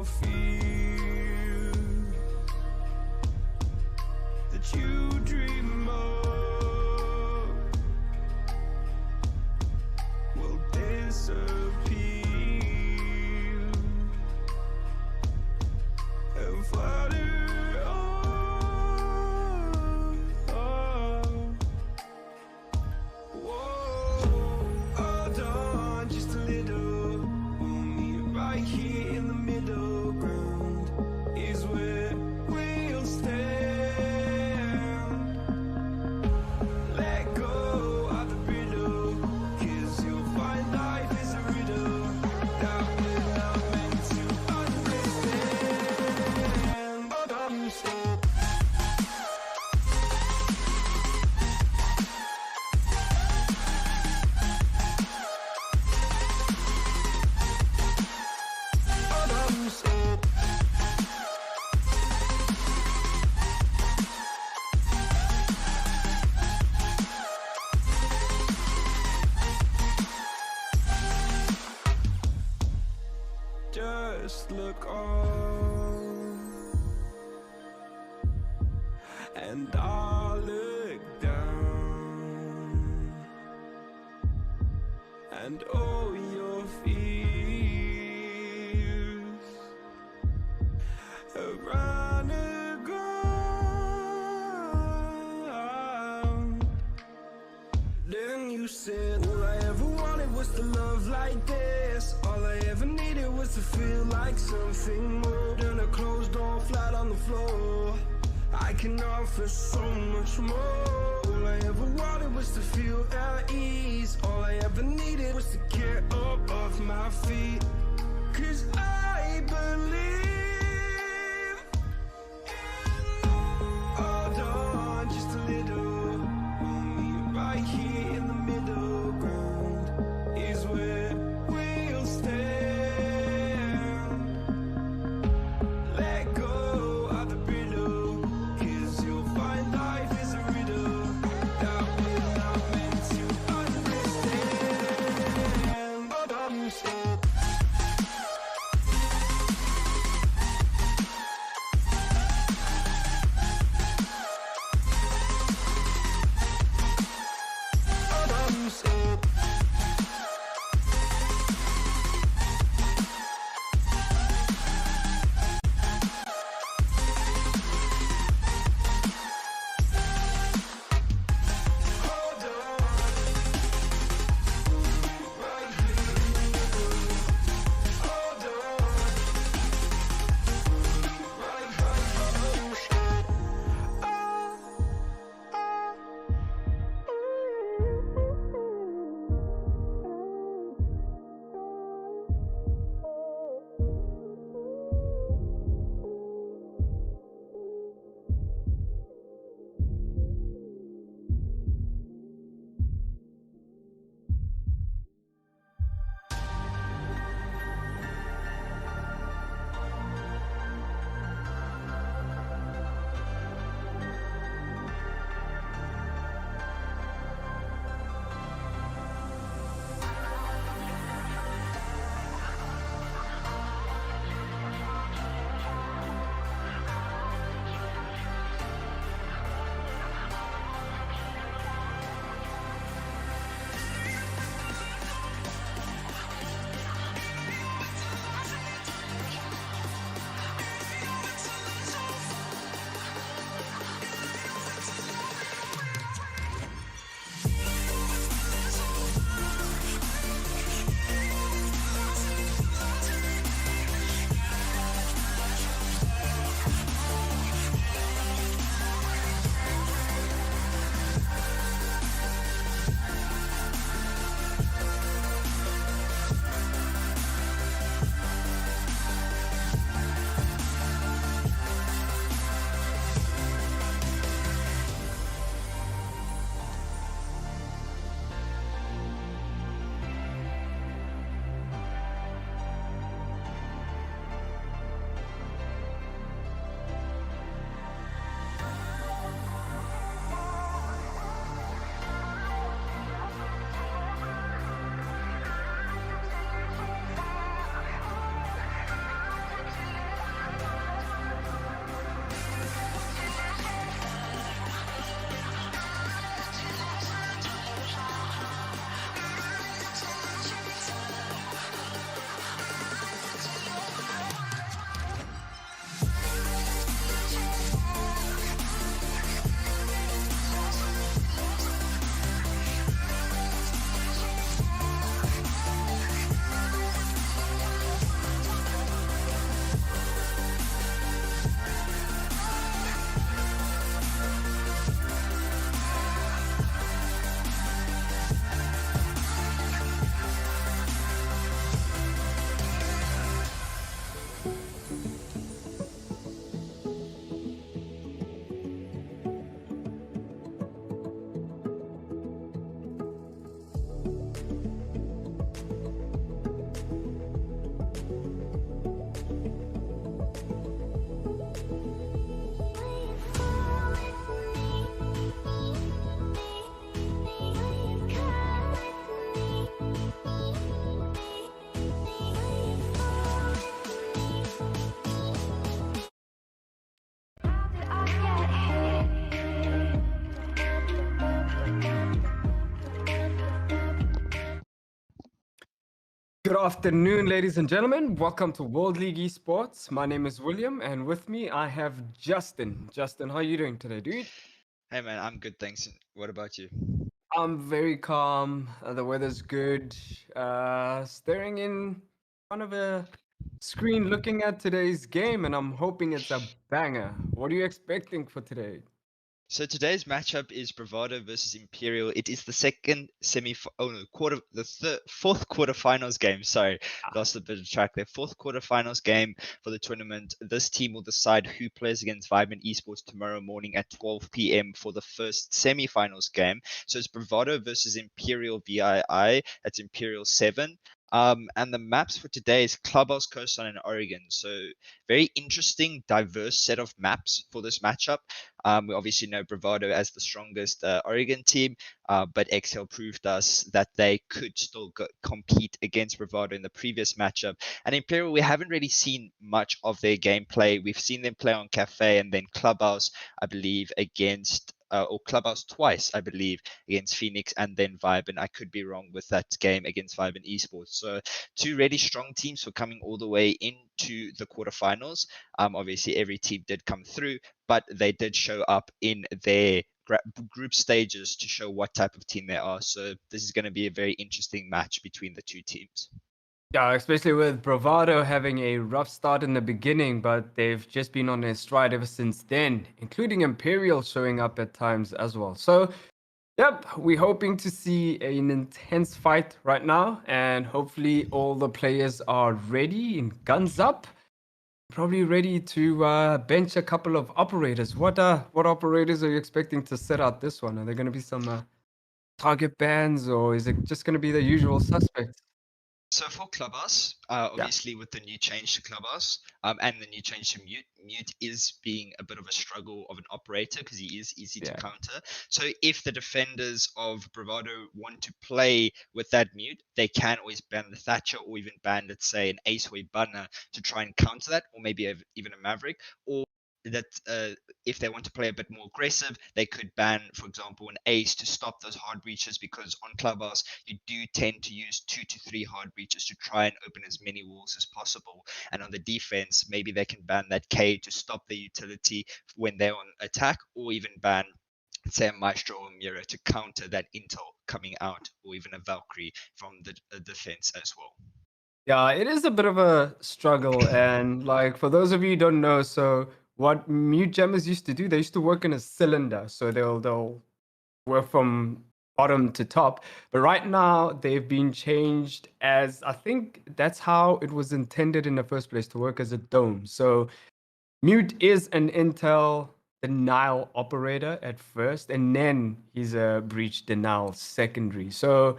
your fears that you dream of will disappear and flutter on. Whoa, hold on just a little. We'll meet right here in the middle ground is where we'll stand. Let go of the riddle, 'cause you'll find life is a riddle that we're not meant to understand. But I'm still just look on, and I'll look down, and all your fears around the ground. Then you said, all I ever wanted was to love like this. All I ever needed was to feel like something more than a closed door flat on the floor. I can offer so much more. All I ever wanted was to feel at ease. All I ever needed was to get up off my feet. 'Cause I believe in love. Hold on just a little. We'll meet right here in the middle ground is where we'll stand. Let go of the riddle, 'cause you'll find life is a riddle that we're not meant to understand. But I'm still Good afternoon, ladies and gentlemen. Welcome to World League Esports. My name is William, and with me I have Justin. Justin, how are you doing today, dude? Hey man, I'm good, thanks. What about you? I'm very calm. The weather's good. Staring in front of a screen looking at today's game, and I'm hoping it's a banger. What are you expecting for today? So today's matchup is Bravado versus Imperial. It is the second oh no, fourth quarterfinals game. Sorry, Ah, lost a bit of track there. Fourth quarterfinals game for the tournament. This team will decide who plays against VII Esports tomorrow morning at 12 p.m. for the first semifinals game. So it's Bravado versus Imperial VII. That's Imperial 7. And the maps for today is Clubhouse, Coastline, and Oregon. So very interesting, diverse set of maps for this matchup. We obviously know Bravado as the strongest Oregon team, but Excel proved us that they could still compete against Bravado in the previous matchup. And Imperial, we haven't really seen much of their gameplay. We've seen them play on Cafe and then Clubhouse, I believe, against. Or Clubhouse twice, I believe, against Phoenix and then Vibe. And I could be wrong with that game against Vibe and Esports. So, two really strong teams for coming all the way into the quarterfinals. Obviously, every team did come through, but they did show up in their group stages to show what type of team they are. So this is going to be a very interesting match between the two teams. yeah, especially with Bravado having a rough start in the beginning, but they've just been on their stride ever since then, including Imperial showing up at times as well. So, yep, we're hoping to see an intense fight right now, and hopefully all the players are ready and guns up, probably ready to bench a couple of operators. What operators are you expecting to set out this one? Are there going to be some target bans, or is it just going to be the usual suspects? So for Clubhouse, Yeah, obviously with the new change to Clubhouse and the new change to Mute, Mute is being a bit of a struggle of an operator because he is easy to yeah. counter. So if the defenders of Bravado want to play with that Mute, they can always ban the Thatcher or even ban, let's say, an Ace or a Banner to try and counter that, or maybe even a Maverick, or that if they want to play a bit more aggressive, they could ban, for example, an ace to stop those hard breaches because on Clubhouse, you do tend to use 2 to 3 hard breaches to try and open as many walls as possible. And on the defense, maybe they can ban that K to stop the utility when they're on attack, or even ban say a Maestro or Mira to counter that intel coming out, or even a Valkyrie from the defense as well. Yeah, it is a bit of a struggle. And like for those of you who don't know, so what mute jammers used to do, they used to work in a cylinder. So they'll work from bottom to top. But right now they've been changed as I think that's how it was intended in the first place to work as a dome. So Mute is an Intel denial operator at first, and then he's a breach denial secondary. So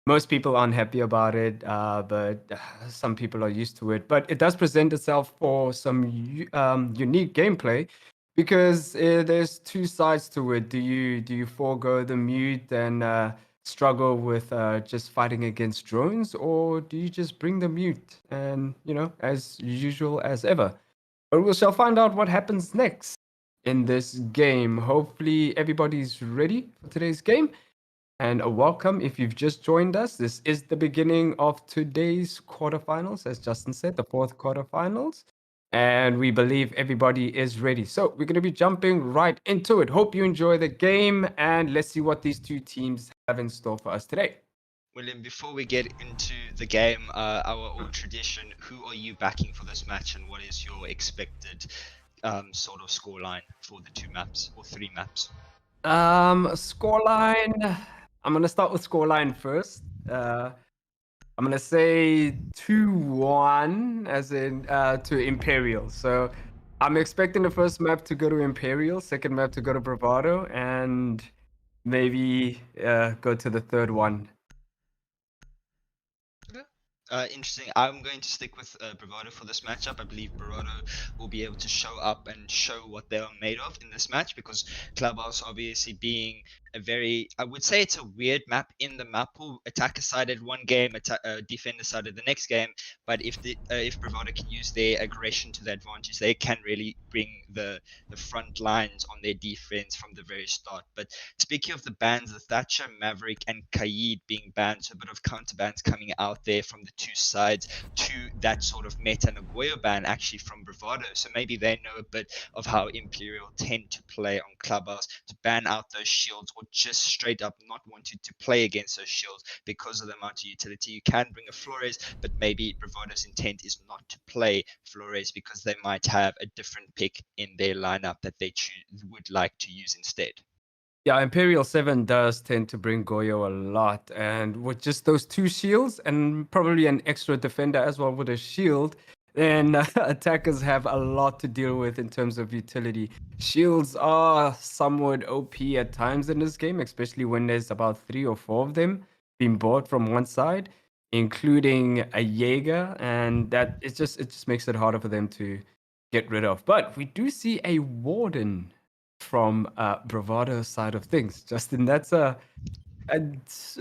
most people aren't happy about it, but some people are used to it. But it does present itself for some unique gameplay because there's two sides to it. Do you forego the mute and struggle with just fighting against drones, or do you just bring the mute and as usual as ever? But we shall find out what happens next in this game. Hopefully, everybody's ready for today's game. And a welcome if you've just joined us. This is the beginning of today's quarterfinals, as Justin said, the fourth quarterfinals. And we believe everybody is ready. So we're going to be jumping right into it. Hope you enjoy the game. And let's see what these two teams have in store for us today. William, before we get into the game, our old tradition, who are you backing for this match and what is your expected sort of scoreline for the two maps or three maps? Scoreline. I'm gonna start with scoreline first. I'm gonna say 2-1, as in to Imperial. So I'm expecting the first map to go to Imperial, second map to go to Bravado, and maybe go to the third one. Okay. Interesting. I'm going to stick with Bravado for this matchup. I believe Bravado will be able to show up and show what they are made of in this match because Clubhouse, obviously being a very, I would say it's a weird map in the map pool. Attacker sided one game, defender sided the next game. But if Bravado can use their aggression to their advantage, they can really bring the front lines on their defense from the very start. But speaking of the bans, the Thatcher, Maverick, and Kaid being banned, so a bit of counter bans coming out there from the two sides to that sort of Meta Nagoya ban actually from Bravado. So maybe they know a bit of how Imperial tend to play on Clubhouse to ban out those shields, or just straight up not wanting to play against those shields because of the amount of utility. You can bring a Flores, but maybe Bravado's intent is not to play Flores because they might have a different pick in their lineup that they would like to use instead. Yeah, Imperial 7 does tend to bring Goyo a lot. And with just those two shields and probably an extra defender as well with a shield, then attackers have a lot to deal with in terms of utility. Shields are somewhat OP at times in this game, especially when there's about 3 or 4 of them being bought from one side, including a Jaeger, and that it just makes it harder for them to get rid of. But we do see a Warden from Bravado side of things. Justin, that's it's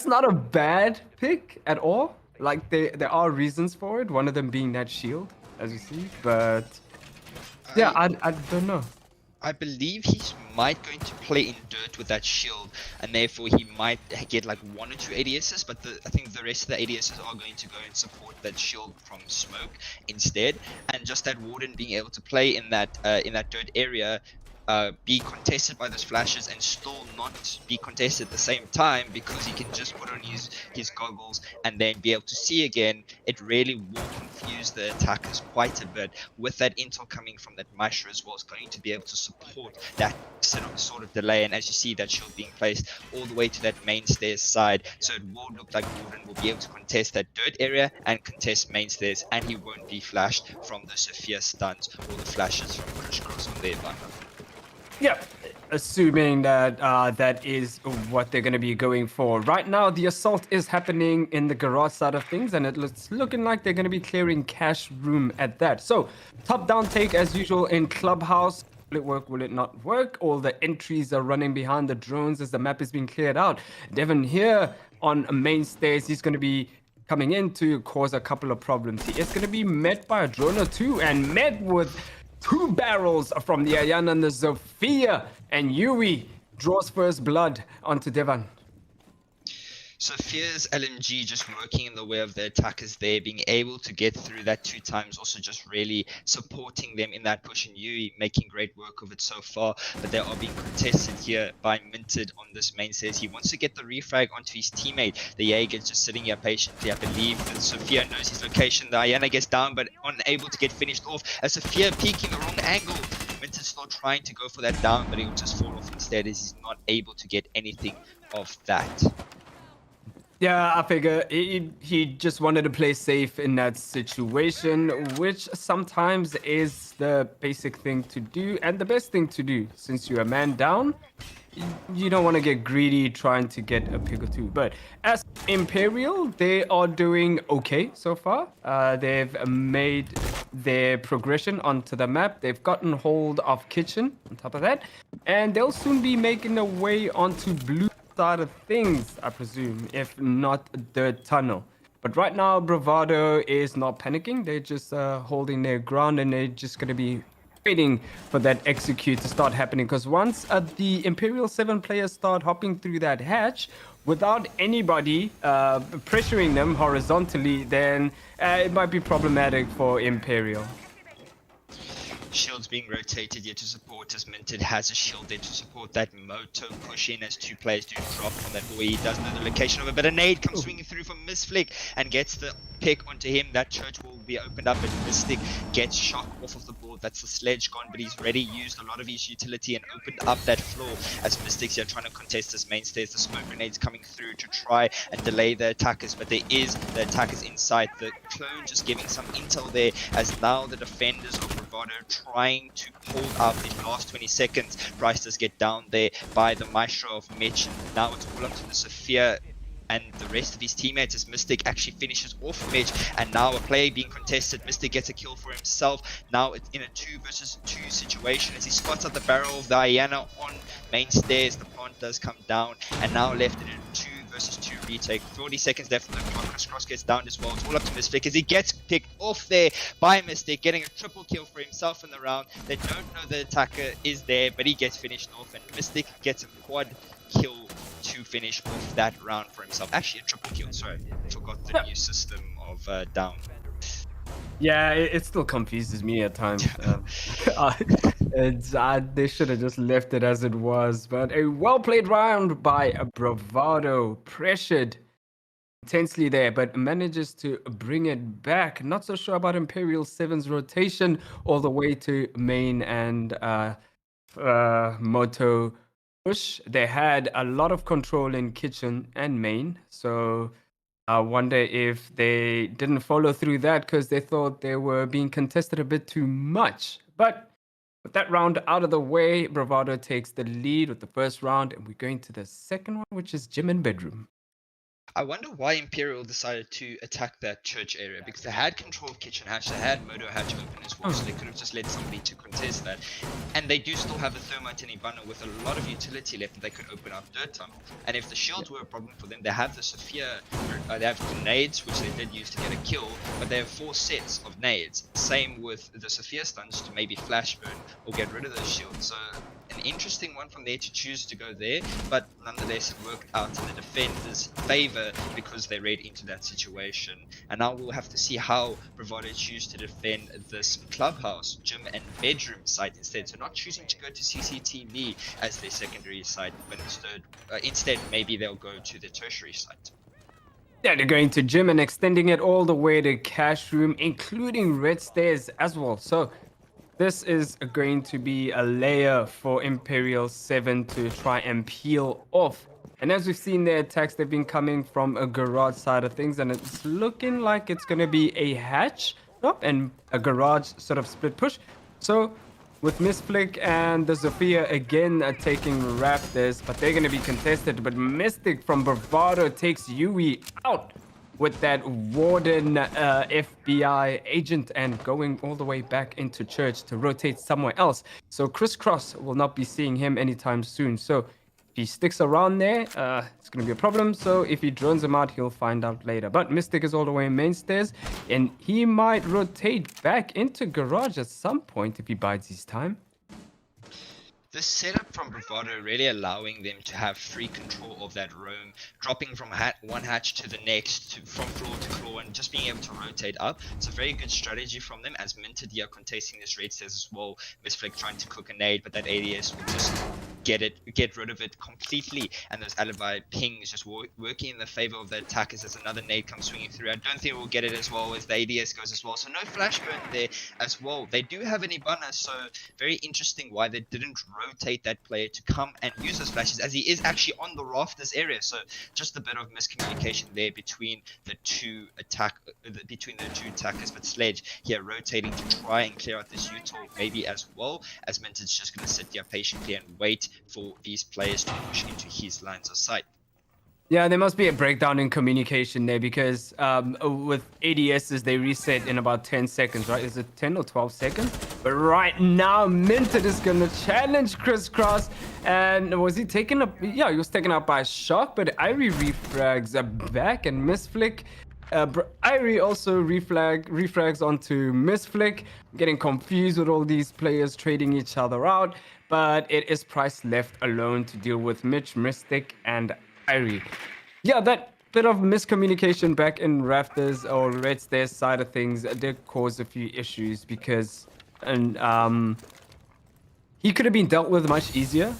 not a bad pick at all. Like there are reasons for it. One of them being that shield, as you see. But yeah, I don't know. I believe he's might going to play in dirt with that shield, and therefore he might get like 1 or 2 ADSs, but I think the rest of the ADSs are going to go and support that shield from smoke instead. And just that Warden being able to play in that dirt area, be contested by those flashes and still not be contested at the same time, because he can just put on his goggles and then be able to see again. It really will confuse the attackers quite a bit. With that intel coming from that Maestro as well, is going to be able to support that sort of delay. And as you see, that shield being placed all the way to that main stairs side, so it will look like Warden will be able to contest that dirt area and contest main stairs, and he won't be flashed from the Sophia stuns or the flashes from Crisscross on their lineup. Yeah, assuming that that is what they're going to be going for. Right now, the assault is happening in the garage side of things, and it's looking like they're going to be clearing cash room at that. So, top-down take as usual in Clubhouse. Will it work? Will it not work? All the entries are running behind the drones as the map is being cleared out. Devon here on main stairs, he's going to be coming in to cause a couple of problems. He is going to be met by a drone or two, and met with 2 barrels from the Ayana and the Sophia, and Yui draws first blood onto Devon. Sophia's LMG just working in the way of the attackers there, being able to get through that 2 times, also just really supporting them in that push, and Yui making great work of it so far. But they are being contested here by Minted on this main stairs. He wants to get the refrag onto his teammate. The Jaeger's just sitting here patiently. I believe that Sophia knows his location. The Ayana gets down, but unable to get finished off as Sophia peeking the wrong angle. Minted's still trying to go for that down, but he'll just fall off instead as he's not able to get anything of that. Yeah, I figure he just wanted to play safe in that situation, which sometimes is the basic thing to do and the best thing to do. Since you're a man down, you don't want to get greedy trying to get a pick or 2. But as Imperial, they are doing okay so far. They've made their progression onto the map. They've gotten hold of Kitchen on top of that, and they'll soon be making their way onto blue side of things, I presume, if not the tunnel. But right now, Bravado is not panicking. They're just holding their ground, and they're just going to be waiting for that execute to start happening. Because once the Imperial 7 players start hopping through that hatch without anybody pressuring them horizontally, then it might be problematic for Imperial. Shields being rotated here to support as Minted has a shield there to support that Moto push in as 2 players do drop from that boy. He doesn't know the location of it, but a nade comes swinging through from Misflick and gets the pick onto him. That church will be opened up, and Mystic gets shock off of the board. That's the sledge gone, but he's already used a lot of his utility and opened up that floor as Mystic's here trying to contest this main stairs. The smoke grenades coming through to try and delay the attackers, but there is the attackers inside. The clone just giving some intel there as now the defenders of Bravado trying to hold out the last 20 seconds. Bryce does get down there by the Maestro of Mitch. Now it's all up to the Sophia and the rest of his teammates as Mystic actually finishes off Midge, and now a play being contested. Mystic gets a kill for himself. Now it's in a 2 versus 2 situation as he spots out the barrel of the Iana on main stairs. The plant does come down, and now left in a 2 versus 2 retake. 40 seconds left on the clock. Cross gets down as well. It's all up to Mystic as he gets picked off there by Mystic, getting a triple kill for himself in the round. They don't know the attacker is there, but he gets finished off, and Mystic gets a quad kill to finish off that round for himself. Actually, a triple kill. Sorry, I forgot the new system of down. Yeah, it still confuses me at times. They should have just left it as it was. But a well-played round by Bravado. Pressured intensely there, but manages to bring it back. Not so sure about Imperial 7's rotation all the way to main and Moto push. They had a lot of control in kitchen and main, so I wonder if they didn't follow through that because they thought they were being contested a bit too much. But with that round out of the way, Bravado takes the lead with the first round, and we're going to the second one, which is gym and bedroom. I wonder why Imperial decided to attack that church area, because they had control of kitchen hatch, they had Moto hatch open as well, so they could have just led somebody to contest that. And they do still have a thermite in Ibana with a lot of utility left that they could open up dirt tunnel. And if the shields were a problem for them, they have the Sophia, they have grenades, which they did use to get a kill, but they have 4 sets of nades. Same with the Sophia stuns to maybe flash burn or get rid of those shields. So an interesting one from there to choose to go there, but nonetheless it worked out in the defenders' favor because they read into that situation. And now we'll have to see how Bravado choose to defend this clubhouse, gym and bedroom site instead. So not choosing to go to CCTV as their secondary site, but instead maybe they'll go to the tertiary site. Yeah, they're going to gym and extending it all the way to cash room, including red stairs as well. So this is going to be a layer for Imperial 7 to try and peel off. And as we've seen their attacks, they've been coming from a garage side of things, and it's looking like it's going to be a hatch and a garage sort of split push. So with Misflick and the Sophia again taking Raptors, but they're going to be contested. But Mystic from Bravado takes Yui out with that Warden FBI agent and going all the way back into church to rotate somewhere else. So Crisscross will not be seeing him anytime soon. So if he sticks around there, it's going to be a problem. So if he drones him out, he'll find out later. But Mystic is all the way in main stairs, and he might rotate back into garage at some point if he bides his time. This setup from Bravado really allowing them to have free control of that roam, dropping from one hatch to the next, from floor to floor, and just being able to rotate up. It's a very good strategy from them, as Minted here contesting this red stairs as well. Misflick trying to cook a nade, but that ADS will just get rid of it completely, and those alibi pings just working in the favor of the attackers as another nade comes swinging through. I don't think we'll get it as well as the ADS goes as well, so no flash burn there as well. They do have an Ibana, so very interesting why they didn't rotate that player to come and use those flashes, as he is actually on the rafters area. So just a bit of miscommunication there between the two attackers, but Sledge here rotating to try and clear out this util maybe as well, as Minted's just going to sit here patiently and wait for these players to push into his lines of sight. Yeah, there must be a breakdown in communication there, because with ADSs, they reset in about 10 seconds, right? Is it 10 or 12 seconds? But right now, Minted is going to challenge Crisscross. And was he taken up? Yeah, he was taken out by a shock, but Irie refrags back, and Misflick. Irie also refrags onto Misflick. Getting confused with all these players trading each other out. But it is Price left alone to deal with Mitch, Mystic, and Irie. Yeah, that bit of miscommunication back in Rafters or Red Stairs side of things did cause a few issues, because he could have been dealt with much easier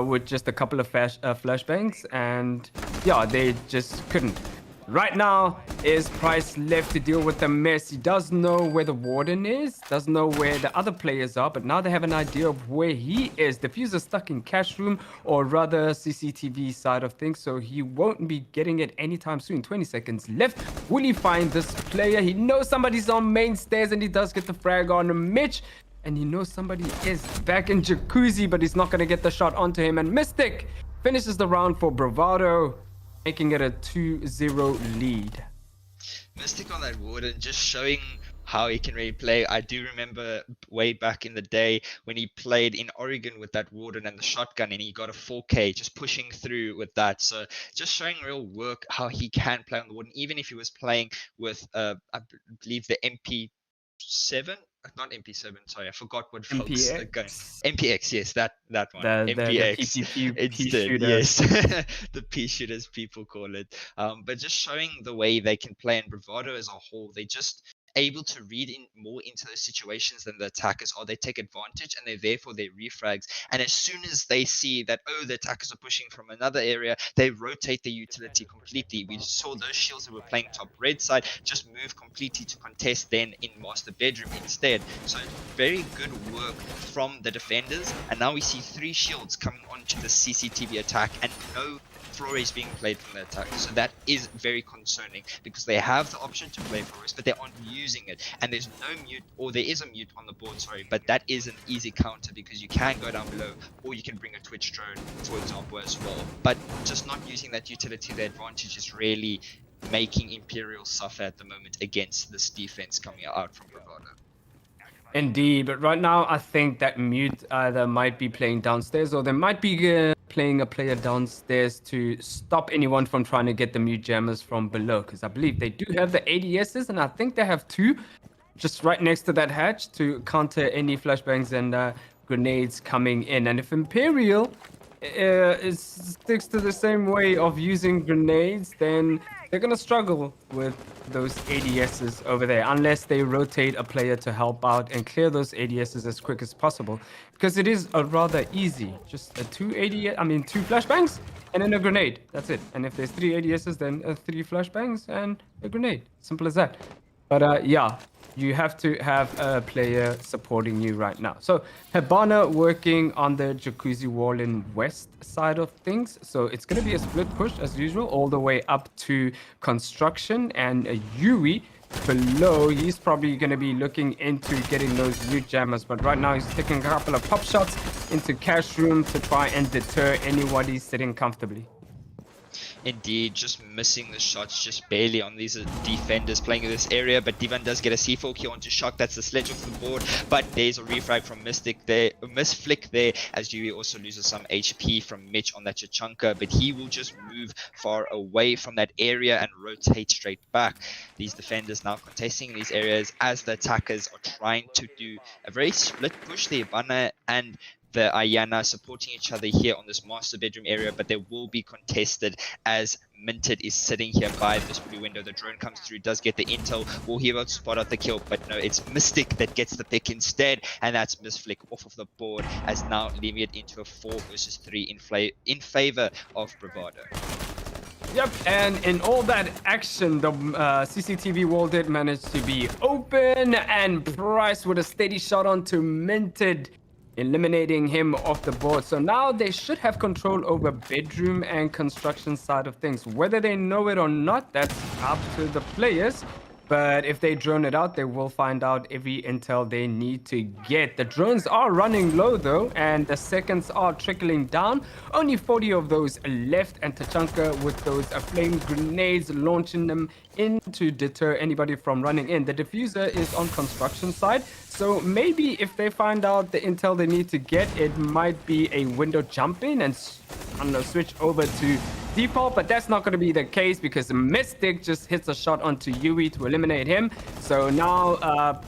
with just a couple of flashbangs, and yeah, they just couldn't. Right now is Price left to deal with the mess. He does know where the Warden is, does know where the other players are, but now they have an idea of where he is. Diffuser stuck in cash room, or rather CCTV side of things, so he won't be getting it anytime soon. 20 seconds left. Will he find this player? He knows somebody's on main stairs, and he does get the frag on Mitch. And he knows somebody is back in Jacuzzi, but he's not going to get the shot onto him. And Mystic finishes the round for Bravado. making it a 2-0 lead. Mystic on that Warden, just showing how he can really play. I do remember way back in the day when he played in Oregon with that Warden and the shotgun, and he got a 4K just pushing through with that. So just showing real work how he can play on the Warden, even if he was playing with, I believe, the MP7. Not MP7, sorry, I forgot what folks are going. MPX, MPX, yes, that one. the MPX PPP instead, shooter. yes, the P shooters people call it. But just showing the way they can play in Bravado as a whole, they just able to read in more into those situations than the attackers are. They take advantage and they're there for their refrags. And as soon as they see that, oh, the attackers are pushing from another area, they rotate the utility completely. We saw those shields that were playing top red side just move completely to contest then in master bedroom instead. So very good work from the defenders. And now we see 3 shields coming onto the CCTV attack and no Flores being played from the attack. So that is very concerning because they have the option to play Flores, but they aren't using it. And there's no mute, or there is a mute on the board, sorry, but that is an easy counter because you can go down below, or you can bring a Twitch drone, for example, as well. But just not using that utility, the advantage is really making Imperial suffer at the moment against this defense coming out from Bravado. Indeed, but right now I think that mute either might be playing downstairs or they might be playing a player downstairs to stop anyone from trying to get the mute jammers from below. Because I believe they do have the ADSs, and I think they have 2 just right next to that hatch to counter any flashbangs and grenades coming in. And if Imperial sticks to the same way of using grenades, then they're gonna struggle with those ADSs over there unless they rotate a player to help out and clear those ADSs as quick as possible, because it is a rather easy, just a 2 flashbangs and then a grenade. That's it. And if there's 3 ADSs, then 3 flashbangs and a grenade. Simple as that. But yeah, you have to have a player supporting you right now. So Habana working on the jacuzzi wall in west side of things. So it's going to be a split push as usual, all the way up to construction. And Yui below, he's probably going to be looking into getting those loot jammers. But right now he's taking a couple of pop shots into cash room to try and deter anybody sitting comfortably. Indeed, just missing the shots just barely on these defenders playing in this area, but Divan does get a C4 kill onto Shock. That's the sledge off the board, but there's a refrag from Mystic there, a misflick there, as Yui also loses some HP from Mitch on that Chachanka, but he will just move far away from that area and rotate straight back. These defenders now contesting these areas as the attackers are trying to do a very split push there. Bana and the Ayana supporting each other here on this master bedroom area, but they will be contested as Minted is sitting here by this blue window. The drone comes through, does get the intel. Will he able to spot out the kill? But no, it's Mystic that gets the pick instead, and that's Misflick off of the board, as now leaving it into a 4 versus 3 in favor of Bravado. Yep, and in all that action, the CCTV wall did manage to be open, and Price with a steady shot onto Minted, eliminating him off the board. So now they should have control over bedroom and construction side of things. Whether they know it or not, that's up to the players. But if they drone it out, they will find out every intel they need to get. The drones are running low though, and the seconds are trickling down. Only 40 of those left, and Tachanka with those flame grenades, launching them in to deter anybody from running in. The diffuser is on construction side, so maybe if they find out the intel they need to get, it might be a window jump in and switch over to default, but that's not going to be the case because Mystic just hits a shot onto Yui to eliminate him. So now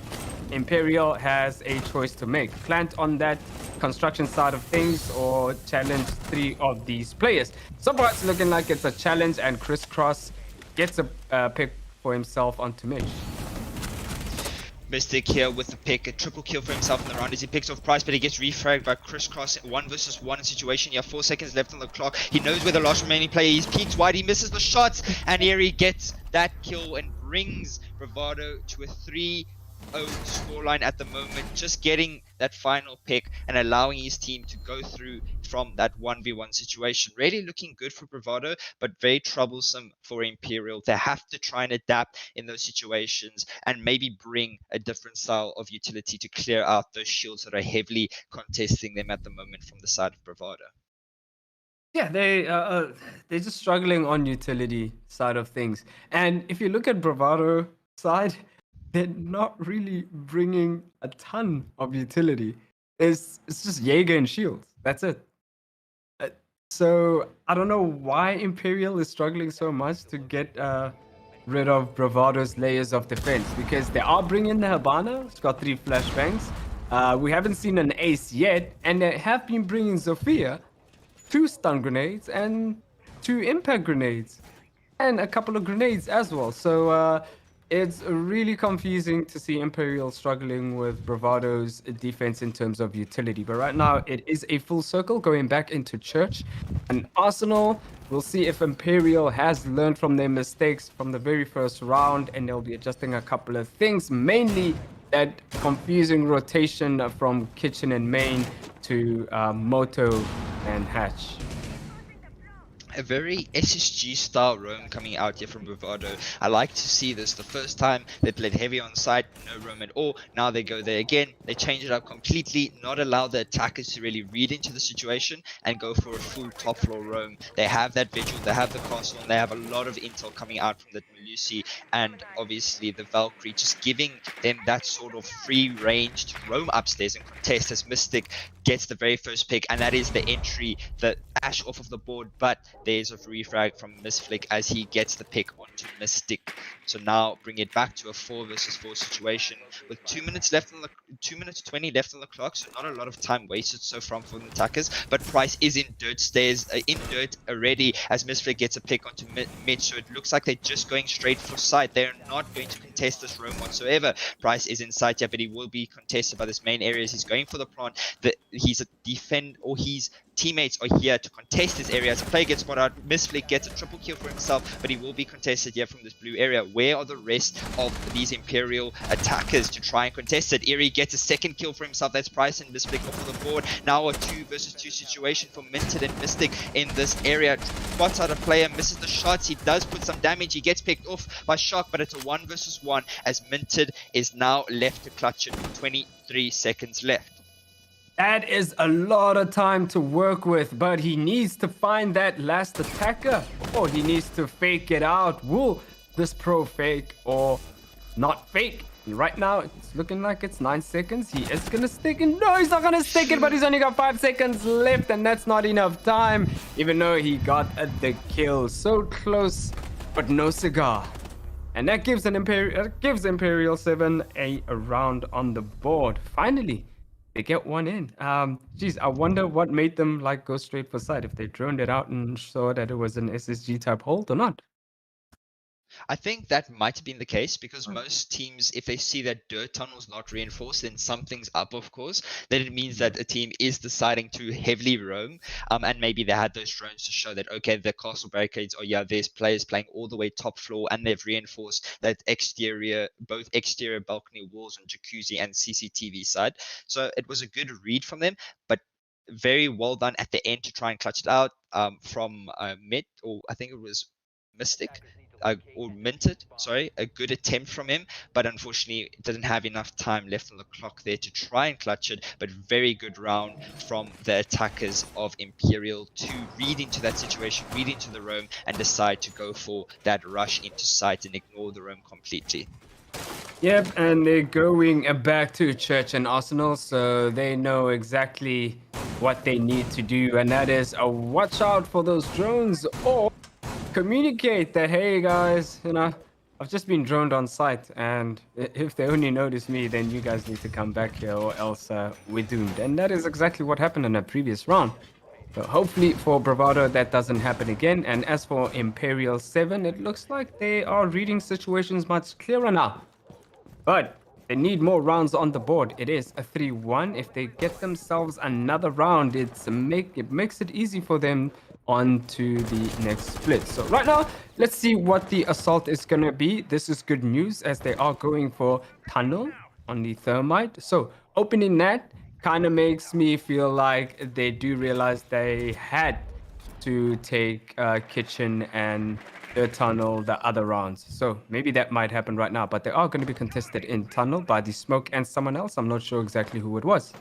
Imperial has a choice to make: plant on that construction side of things or challenge 3 of these players. So far it's looking like it's a challenge, and Crisscross gets a pick for himself onto Mitch. Mystic here with the pick, a triple kill for himself in the round as he picks off Price, but he gets refragged by Crisscross. 1 versus 1 situation. You have 4 seconds left on the clock. He knows where the last remaining player is. Peeks wide, he misses the shots, and here he gets that kill and brings Bravado to a 3-0 scoreline at the moment, just getting that final pick and allowing his team to go through from that 1v1 situation. Really looking good for Bravado, but very troublesome for Imperial. They have to try and adapt in those situations and maybe bring a different style of utility to clear out those shields that are heavily contesting them at the moment from the side of Bravado. Yeah, they're just struggling on utility side of things. And if you look at Bravado side, they're not really bringing a ton of utility. It's just Jaeger and shields. That's it. Uh, So I don't know why Imperial is struggling so much to get rid of Bravado's layers of defense, because they are bringing the Habana. It's got 3 flashbangs. We haven't seen an ace yet, and they have been bringing Zofia, 2 stun grenades and 2 impact grenades, and a couple of grenades as well. So it's really confusing to see Imperial struggling with Bravado's defense in terms of utility. But right now, it is a full circle going back into Church and Arsenal. We'll see if Imperial has learned from their mistakes from the very first round, and they'll be adjusting a couple of things, mainly that confusing rotation from kitchen and main to Moto and Hatch. A very SSG style roam coming out here from Bravado. I like to see this. The first time they played heavy on site, no roam at all. Now they go there again. They change it up completely, not allow the attackers to really read into the situation and go for a full top floor roam. They have that vigil, they have the castle, and they have a lot of intel coming out from the Melusi and obviously the Valkyrie, just giving them that sort of free range to roam upstairs and contest as Mystic gets the very first pick, and that is the entry, the Ash off of the board, but there's a refrag from Misflick as he gets the pick onto Mystic. So now bring it back to a 4 versus 4 situation with 2 minutes left on the 2 minutes 20 left on the clock, so not a lot of time wasted so far from the attackers. But Price is in dirt, stays in dirt already as Misflick gets a pick onto mid, so it looks like they're just going straight for site. They're not going to contest this roam whatsoever. Price is in sight, yeah, but he will be contested by this main areas. He's going for the plant. He's a defend, or he's teammates are here to contest this area. As a player gets spotted out, Misflick gets a triple kill for himself, but he will be contested here from this blue area. Where are the rest of these Imperial attackers to try and contest it? Eerie gets a second kill for himself. That's Price and Misflick off the board. Now a 2 versus 2 situation for Minted and Mystic in this area. Spots out a player, misses the shots. He does put some damage. He gets picked off by Shock, but it's a 1 versus 1 as Minted is now left to clutch it with 23 seconds left. That is a lot of time to work with, but he needs to find that last attacker, or he needs to fake it out. Will this pro fake or not fake? Right now, it's looking like it's 9 seconds. He is going to stick it. No, he's not going to stick it, but he's only got 5 seconds left, and that's not enough time, even though he got the kill. So close, but no cigar. And that gives Imperial 7 a round on the board. Finally, they get one in. Geez, I wonder what made them like go straight for site, if they droned it out and saw that it was an SSG type hold or not. I think that might have been the case because most teams, if they see that dirt tunnel's not reinforced, then something's up, of course. Then it means that a team is deciding to heavily roam. And maybe they had those drones to show that, okay, the castle barricades are, yeah, there's players playing all the way top floor and they've reinforced that exterior, both exterior balcony walls and jacuzzi and CCTV side. So it was a good read from them, but very well done at the end to try and clutch it out from mid, or I think it was Mystic. Or Minted, sorry, a good attempt from him, but unfortunately didn't have enough time left on the clock there to try and clutch it. But very good round from the attackers of Imperial to read into that situation, read into the roam, and decide to go for that rush into sight and ignore the roam completely. Yep, and they're going back to Church and Arsenal, so they know exactly what they need to do, and that is watch out for those drones, or communicate that, hey guys, you know, I've just been droned on site, and if they only notice me, then you guys need to come back here, or else we're doomed. And that is exactly what happened in the previous round. So hopefully for Bravado that doesn't happen again. And as for Imperial 7, it looks like they are reading situations much clearer now. But they need more rounds on the board. It is a 3-1. If they get themselves another round, it makes it easy for them on to the next split. So right now, let's see what the assault is going to be. This is good news as they are going for tunnel on the thermite. So opening that kind of makes me feel like they do realize they had to take kitchen and the tunnel the other rounds. So maybe that might happen right now, but they are going to be contested in tunnel by the smoke and someone else. I'm not sure exactly who it was.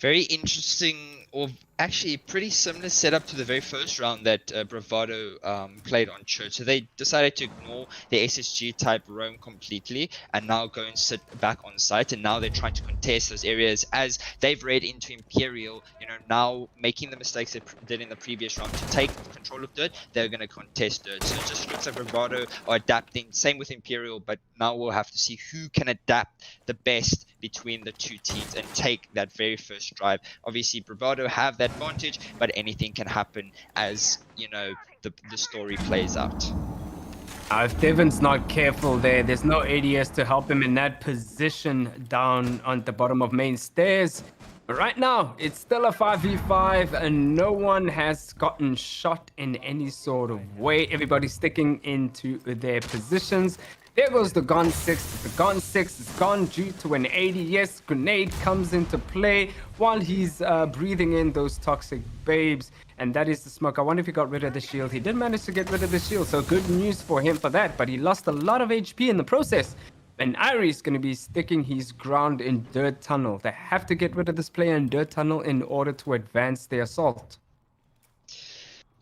Very interesting, or Actually, pretty similar setup to the very first round that Bravado played on Church. So they decided to ignore the SSG type roam completely and now go and sit back on site. And now they're trying to contest those areas as they've read into Imperial, now making the mistakes they did in the previous round to take control of Dirt. They're going to contest Dirt. So it just looks like Bravado are adapting. Same with Imperial, but now we'll have to see who can adapt the best between the two teams and take that very first drive. Obviously, Bravado have that advantage, but anything can happen as the story plays out. If Devon's not careful there's no ADS to help him in that position down on the bottom of main stairs. But right now, it's still a 5v5 and no one has gotten shot in any sort of way. Everybody's sticking into their positions. There goes the Gon 6. The Gon 6 is gone due to an ADS. Grenade comes into play while he's breathing in those toxic babes. And that is the smoke. I wonder if he got rid of the shield. He did manage to get rid of the shield, so good news for him for that. But he lost a lot of HP in the process. And Irie's going to be sticking his ground in Dirt Tunnel. They have to get rid of this player in Dirt Tunnel in order to advance their assault.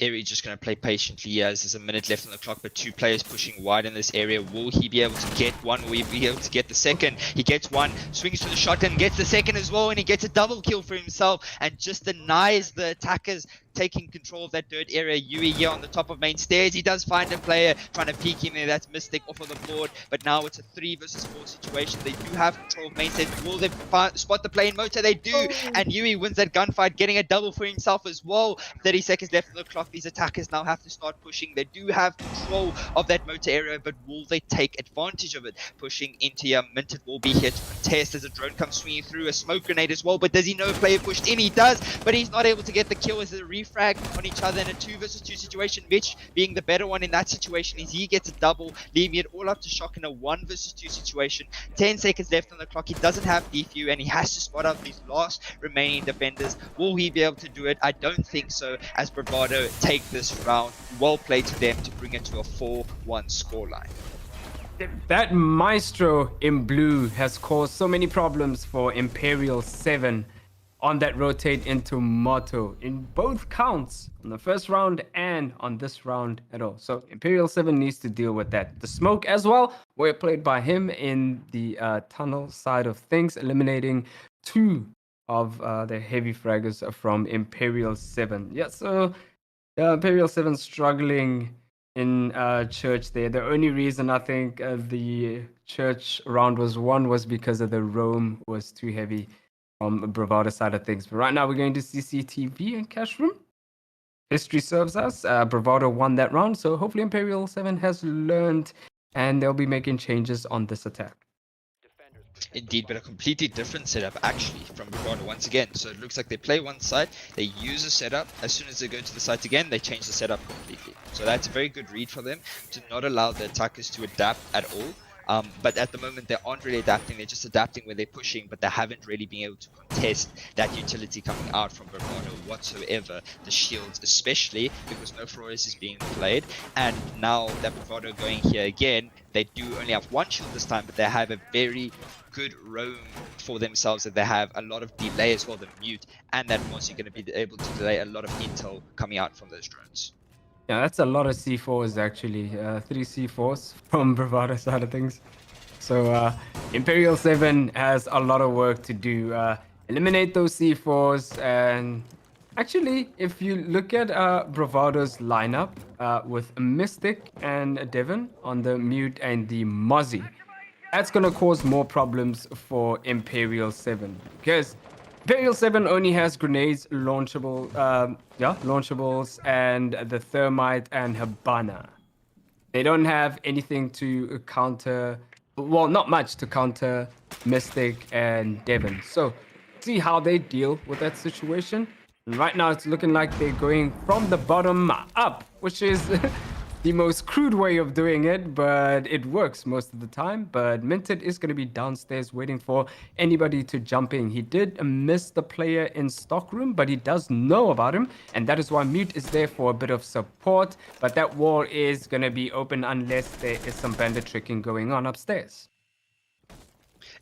Eri just going to play patiently as there's a minute left on the clock, but two players pushing wide in this area. Will he be able to get one? Will he be able to get the second? He gets one, swings to the shotgun, gets the second as well, and he gets a double kill for himself and just denies the attackers taking control of that Dirt area. Yui here on the top of main stairs. He does find a player trying to peek him there. That's Mystic off of the board, but now it's a 3 versus 4 situation. They do have control of main stairs. Will they spot the play in motor? They do, and Yui wins that gunfight, getting a double for himself as well. 30 seconds left on the clock. These attackers now have to start pushing. They do have control of that motor area, but will they take advantage of it? Pushing into here. Minted will be here to contest as a drone comes swinging through. A smoke grenade as well, but does he know a player pushed in? He does, but he's not able to get the kill as a refrag on each other in a 2 versus 2 situation. Mitch being the better one in that situation is he gets a double, leaving it all up to Shock in a 1 versus 2 situation. 10 seconds left on the clock. He doesn't have defuse and he has to spot out these last remaining defenders. Will he be able to do it? I don't think so, as Bravado take this round. Well played to them to bring it to a 4-1 scoreline. That Maestro in blue has caused so many problems for Imperial 7 on that rotate into Motto in both counts, on the first round and on this round at all. So Imperial 7 needs to deal with that. The smoke as well, were played by him in the tunnel side of things, eliminating 2 of the heavy fraggers from Imperial 7. Yeah, so Imperial 7 struggling in Church there. The only reason I think the Church round was won was because of the roam was too heavy on the Bravado side of things. But right now we're going to CCTV and Cash Room. History serves us. Bravado won that round, so hopefully Imperial 7 has learned and they'll be making changes on this attack. Indeed, but a completely different setup actually from Bravado once again. So it looks like they play one side, they use a setup. As soon as they go to the site again, they change the setup completely. So that's a very good read for them to not allow the attackers to adapt at all. But at the moment, they aren't really adapting. They're just adapting where they're pushing, but they haven't really been able to contest that utility coming out from Bravado whatsoever. The shields, especially because no Flores is being played. And now that Bravado going here again, they do only have 1 shield this time, but they have a very good roam for themselves. That they have a lot of delay as well, the mute, and that once you're going to be able to delay a lot of intel coming out from those drones. Yeah, that's a lot of C4s actually. 3 C4s from Bravado side of things. So Imperial 7 has a lot of work to do. Eliminate those C4s. And actually, if you look at Bravado's lineup with Mystic and Devon on the mute and the Mozzie, that's going to cause more problems for Imperial 7. Because Imperial 7 only has grenades, launchables, and the thermite and Habana. They don't have anything to counter, well, not much to counter Mystic and Devon. So, see how they deal with that situation. And right now, it's looking like they're going from the bottom up, which is the most crude way of doing it, but it works most of the time. But Minted is going to be downstairs waiting for anybody to jump in. He did miss the player in stockroom, but he does know about him, and that is why Mute is there for a bit of support. But that wall is going to be open unless there is some bandit tricking going on upstairs.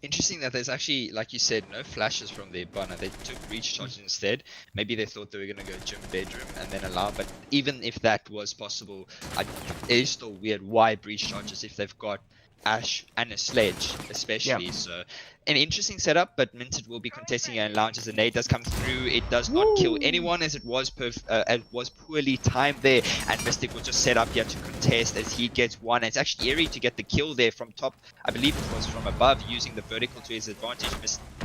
Interesting that there's actually, like you said, no flashes from their banner. They took breach charges instead. Maybe they thought they were gonna go gym bedroom and then allow, but even if that was possible, it is still weird why breach charges if they've got Ash and a sledge, especially. So an interesting setup, but Minted will be contesting and launches a nade does come through. It does not kill anyone as it was poorly timed there, and Mystic will just set up here to contest as he gets one. It's actually eerie to get the kill there from top. I believe it was from above, using the vertical to his advantage.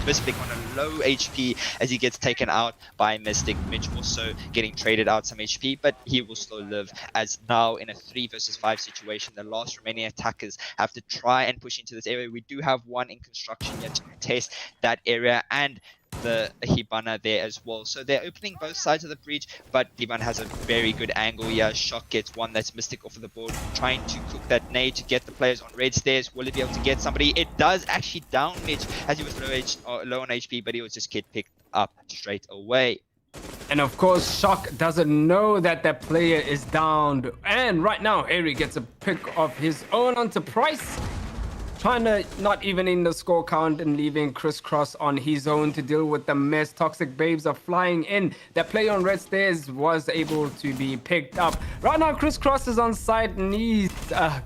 Mystic on a low HP as he gets taken out by Mystic. Mitch also getting traded out some HP, but he will still live, as now in a 3 versus 5 situation, the last remaining attackers have to try and push into this area. We do have one in construction yet to contest that area, and the Hibana there as well. So they're opening both sides of the breach, but Divan has a very good angle here. Shock gets one that's Mystic off of the board, trying to cook that nade to get the players on red stairs. Will he be able to get somebody? It does actually down Mitch as he was low on HP, but he was just get picked up straight away. And of course, Shock doesn't know that that player is downed. And right now, Harry gets a pick of his own onto Price. Trying to not even in the score count and leaving Crisscross on his own to deal with the mess. Toxic Babes are flying in. That player on red stairs was able to be picked up. Right now, Crisscross is on site and he's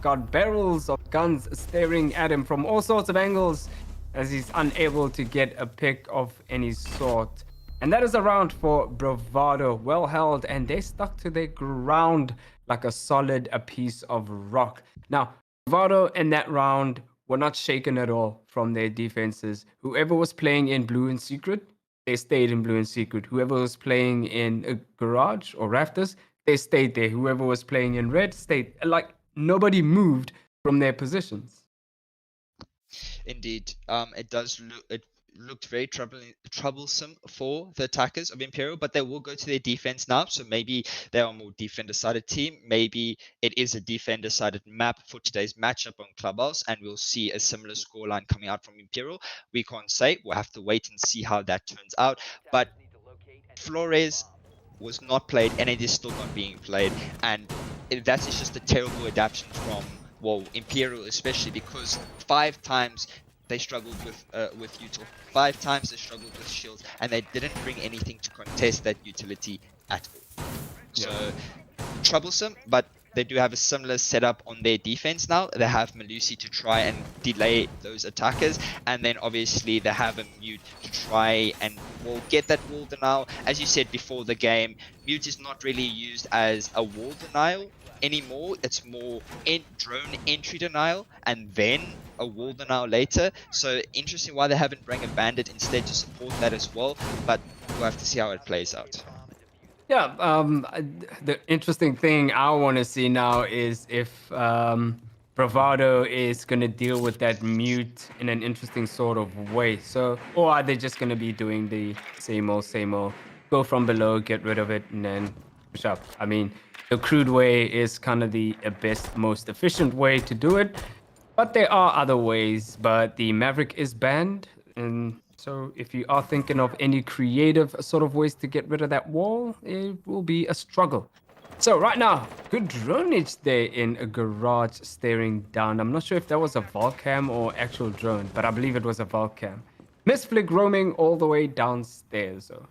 got barrels of guns staring at him from all sorts of angles as he's unable to get a pick of any sort. And that is a round for Bravado. Well held, and they stuck to their ground like a solid piece of rock. Now, Bravado in that round were not shaken at all from their defenses. Whoever was playing in blue and secret, they stayed in blue and secret. Whoever was playing in a garage or rafters, they stayed there. Whoever was playing in red stayed. Like, nobody moved from their positions. Indeed, it looked very troublesome for the attackers of Imperial, but they will go to their defense now. So maybe they are a more defender-sided team. Maybe it is a defender-sided map for today's matchup on Clubhouse, and we'll see a similar scoreline coming out from Imperial. We can't say. We'll have to wait and see how that turns out. But Flores was not played, and it is still not being played, and that is just a terrible adaptation from Imperial, especially because 5 times they struggled with util. 5 times they struggled with shields, and they didn't bring anything to contest that utility at all. So troublesome, but they do have a similar setup on their defense now. They have Melusi to try and delay those attackers, and then obviously they have a Mute to try and get that wall denial. As you said before the game, Mute is not really used as a wall denial anymore. It's more drone entry denial and then a wall denial later. So interesting why they haven't bring a bandit instead to support that as well, but we'll have to see how it plays out. Yeah, the interesting thing I want to see now is if Bravado is going to deal with that Mute in an interesting sort of way. So, or are they just going to be doing the same old, go from below, get rid of it, and then push up? I mean, the crude way is kind of the best, most efficient way to do it. But there are other ways, but the Maverick is banned. And so if you are thinking of any creative sort of ways to get rid of that wall, it will be a struggle. So right now, good dronage there in a garage staring down. I'm not sure if that was a Volcam or actual drone, but I believe it was a Volcam. Misflick roaming all the way downstairs. So.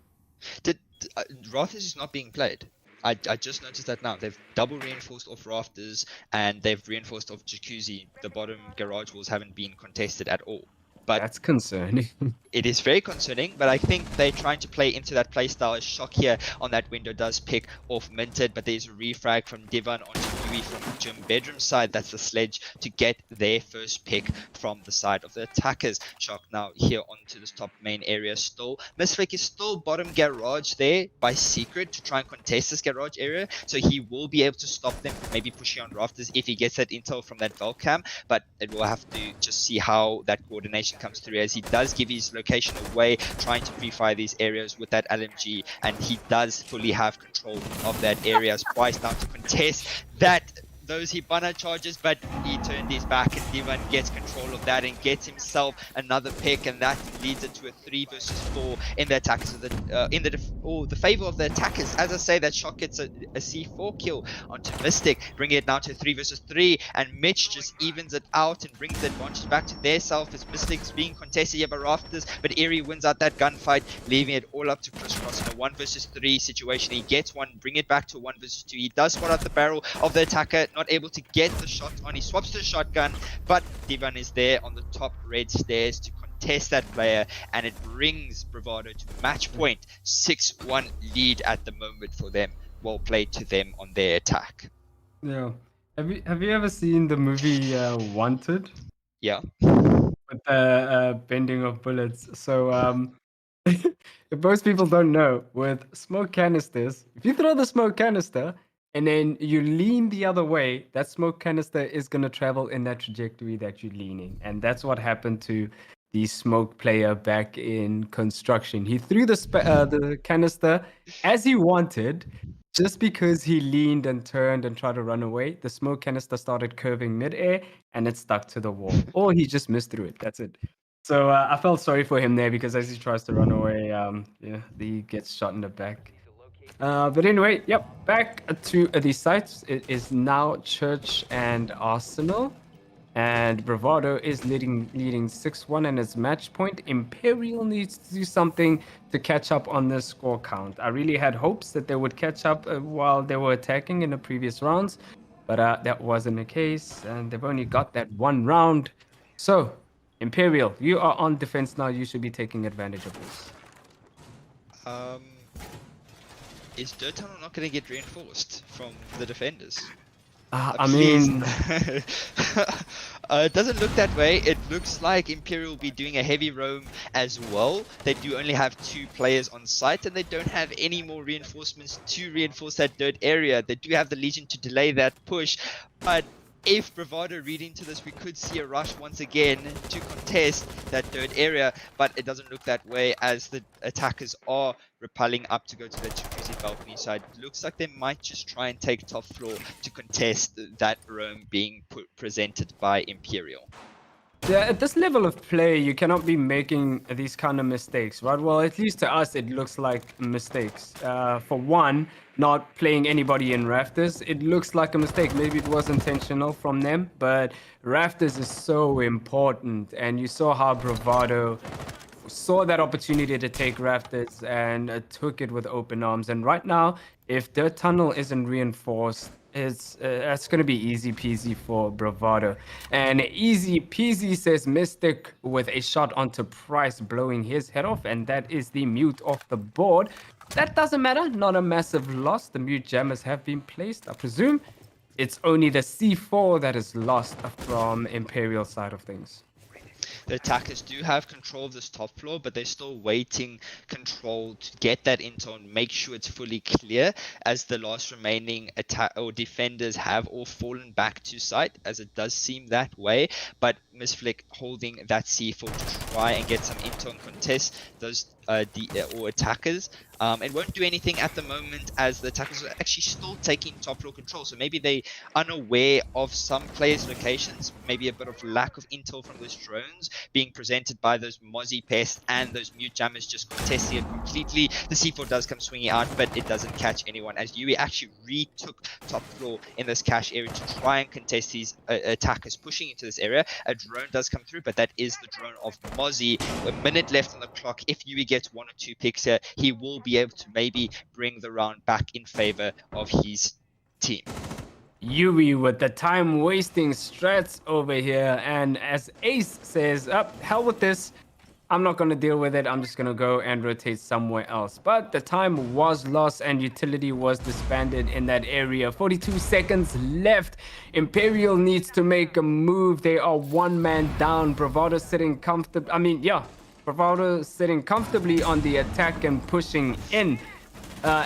Rafters is not being played. I just noticed that now. They've double reinforced off rafters and they've reinforced off jacuzzi. The bottom garage walls haven't been contested at all. But that's concerning. It is very concerning, but I think they're trying to play into that playstyle. Shock here on that window does pick off Minted, but there's a refrag from Divan onto Yui from Gym Bedroom side. That's the sledge to get their first pick from the side of the attackers. Shock now here onto this top main area still. Misflick is still bottom garage there by Secret to try and contest this garage area, so he will be able to stop them from maybe pushing on rafters if he gets that intel from that Velcam, but it will have to just see how that coordination comes through, as he does give his location away, trying to pre-fire these areas with that LMG, and he does fully have control of that area. As Price now to contest those Hibana charges, but he turned his back and Divan gets control of that and gets himself another pick, and that leads it to a 3 versus 4 in the attackers of the favor of the attackers. As I say, that shot gets a C4 kill onto Mystic, bringing it now to 3 versus 3, and Mitch just evens it out and brings the advantage back to their self as Mystic's being contested here by Rafters, but Eerie wins out that gunfight, leaving it all up to Crisscross in a 1 versus 3 situation. He gets one, bring it back to 1 versus 2. He does spot out the barrel of the attacker, not able to get the shot on. He swaps to the shotgun, but Divan is there on the top red stairs to contest that player, and it brings Bravado to match point. 6-1 lead at the moment for them. Well played to them on their attack. Yeah. Have you ever seen the movie Wanted? Yeah. With the bending of bullets. So if most people don't know, with smoke canisters, if you throw the smoke canister and then you lean the other way, that smoke canister is going to travel in that trajectory that you're leaning. And that's what happened to the smoke player back in construction. He threw the canister as he wanted. Just because he leaned and turned and tried to run away, the smoke canister started curving midair and it stuck to the wall. Or he just missed through it. That's it. So I felt sorry for him there because as he tries to run away, he gets shot in the back. But anyway, yep, back to the sites. It is now Church and Arsenal. And Bravado is leading 6-1 in his match point. Imperial needs to do something to catch up on this score count. I really had hopes that they would catch up while they were attacking in the previous rounds, but that wasn't the case, and they've only got that one round. So, Imperial, you are on defense now. You should be taking advantage of this. Is Dirt Tunnel not going to get reinforced from the defenders? I mean, it doesn't look that way. It looks like Imperial will be doing a heavy roam as well. They do only have 2 players on site, and they don't have any more reinforcements to reinforce that dirt area. They do have the Legion to delay that push, but if Bravado read into this, we could see a rush once again to contest that dirt area, but it doesn't look that way as the attackers are repelling up to go to the jacuzzi balcony side. It looks like they might just try and take top floor to contest that roam being presented by Imperial. Yeah, at this level of play, you cannot be making these kind of mistakes, right? Well, at least to us, it looks like mistakes. For one, not playing anybody in Rafters, it looks like a mistake. Maybe it was intentional from them, but Rafters is so important. And you saw how Bravado saw that opportunity to take Rafters and took it with open arms. And right now, if Dirt Tunnel isn't reinforced, it's going to be easy peasy for Bravado. And easy peasy says Mystic with a shot onto Price, blowing his head off, and that is the mute off the board. That doesn't matter, not a massive loss. The mute jammers have been placed. I presume it's only the C4 that is lost from Imperial side of things. The attackers do have control of this top floor, but they're still waiting control to get that intel and make sure it's fully clear, as the last remaining defenders have all fallen back to site, as it does seem that way. But Misflick holding that C4 to try and get some intel and contest those attackers. It won't do anything at the moment, as the attackers are actually still taking top floor control. So maybe they unaware of some players' locations, maybe a bit of lack of intel from those drones being presented by those Mozzie pests and those mute jammers just contesting it completely. The C4 does come swinging out, but it doesn't catch anyone, as Yui actually retook top floor in this cache area to try and contest these attackers pushing into this area. A drone does come through, but that is the drone of Mozzie. A minute left on the clock. If Yui gets 1 or 2 picks here, he will be able to maybe bring the round back in favor of his team. Yui with the time wasting strats over here, and as Ace says, hell with this, I'm not going to deal with it, I'm just going to go and rotate somewhere else. But the time was lost and utility was disbanded in that area. 42 seconds left. Imperial needs to make a move. They are 1 man down. Bravado sitting comfortably, Bravado sitting comfortably on the attack and pushing in.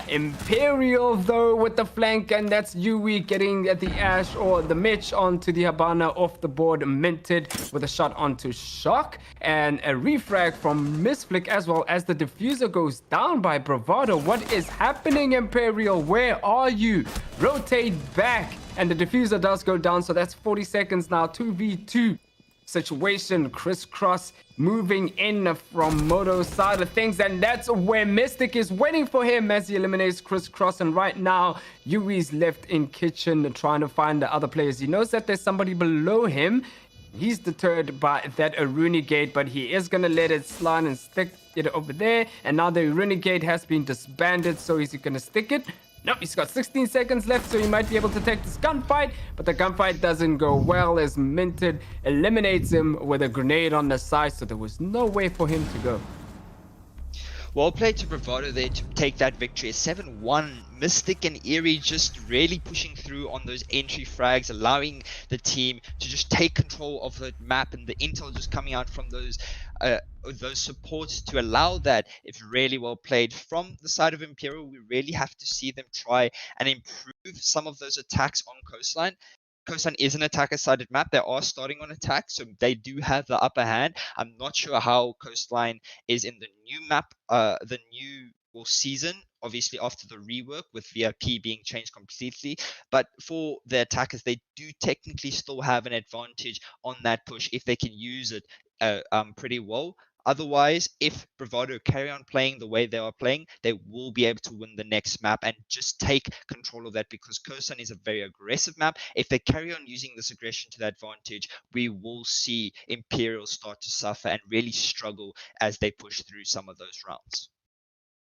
Imperial though with the flank, and that's Yui getting at the Ash or the Mitch onto the Habana off the board, minted with a shot onto Shock, and a refrag from Misflick, as well as the diffuser goes down by Bravado. What is happening, Imperial? Where are you? Rotate back, and the diffuser does go down, so that's 40 seconds now, 2v2. situation. Crisscross moving in from Moto's side of things, and that's where Mystic is waiting for him as he eliminates Crisscross. And right now, Yui's left in kitchen trying to find the other players. He knows that there's somebody below him. He's deterred by that Aruni gate, but he is going to let it slide and stick it over there. And now the Aruni gate has been disbanded, so he's going to stick it. Nope, he's got 16 seconds left, so he might be able to take this gunfight, but the gunfight doesn't go well as Minted eliminates him with a grenade on the side, so there was no way for him to go. Well played to Bravado there to take that victory. 7-1. Mystic and Eerie just really pushing through on those entry frags, allowing the team to just take control of the map, and the intel just coming out from those supports to allow that. It's really well played. From the side of Imperial, we really have to see them try and improve some of those attacks on Coastline. Coastline is an attacker-sided map. They are starting on attack, so they do have the upper hand. I'm not sure how Coastline is in the new map, the new season, obviously after the rework with VIP being changed completely. But for the attackers, they do technically still have an advantage on that push if they can use it pretty well. Otherwise, if Bravado carry on playing the way they are playing, they will be able to win the next map and just take control of that, because Kosan is a very aggressive map. If they carry on using this aggression to their advantage, we will see Imperial start to suffer and really struggle as they push through some of those rounds.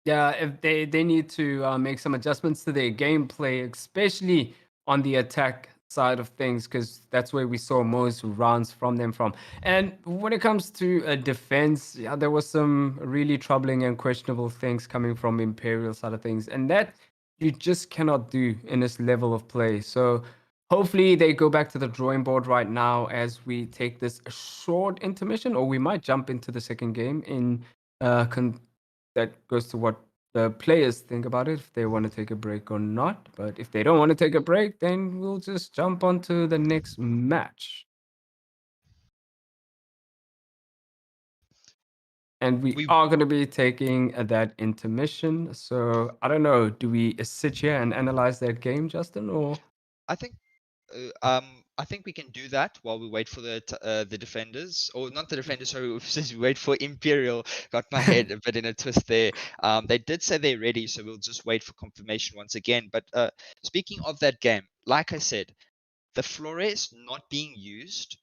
Yeah, if they need to make some adjustments to their gameplay, especially on the attack side of things, because that's where we saw most rounds from them from. And when it comes to defense, yeah, there was some really troubling and questionable things coming from Imperial side of things, and that you just cannot do in this level of play. So hopefully they go back to the drawing board right now as we take this short intermission, or we might jump into the second game in that goes to what the players think about it, if they want to take a break or not. But if they don't want to take a break, then we'll just jump onto the next match. And we are going to be taking that intermission. So I don't know, do we sit here and analyze that game, Justin, or? I think we can do that while we wait for the defenders, or not the defenders. Sorry, since we wait for Imperial. Got my head a bit in a twist there. They did say they're ready, so we'll just wait for confirmation once again. But speaking of that game, like I said, the Flores not being used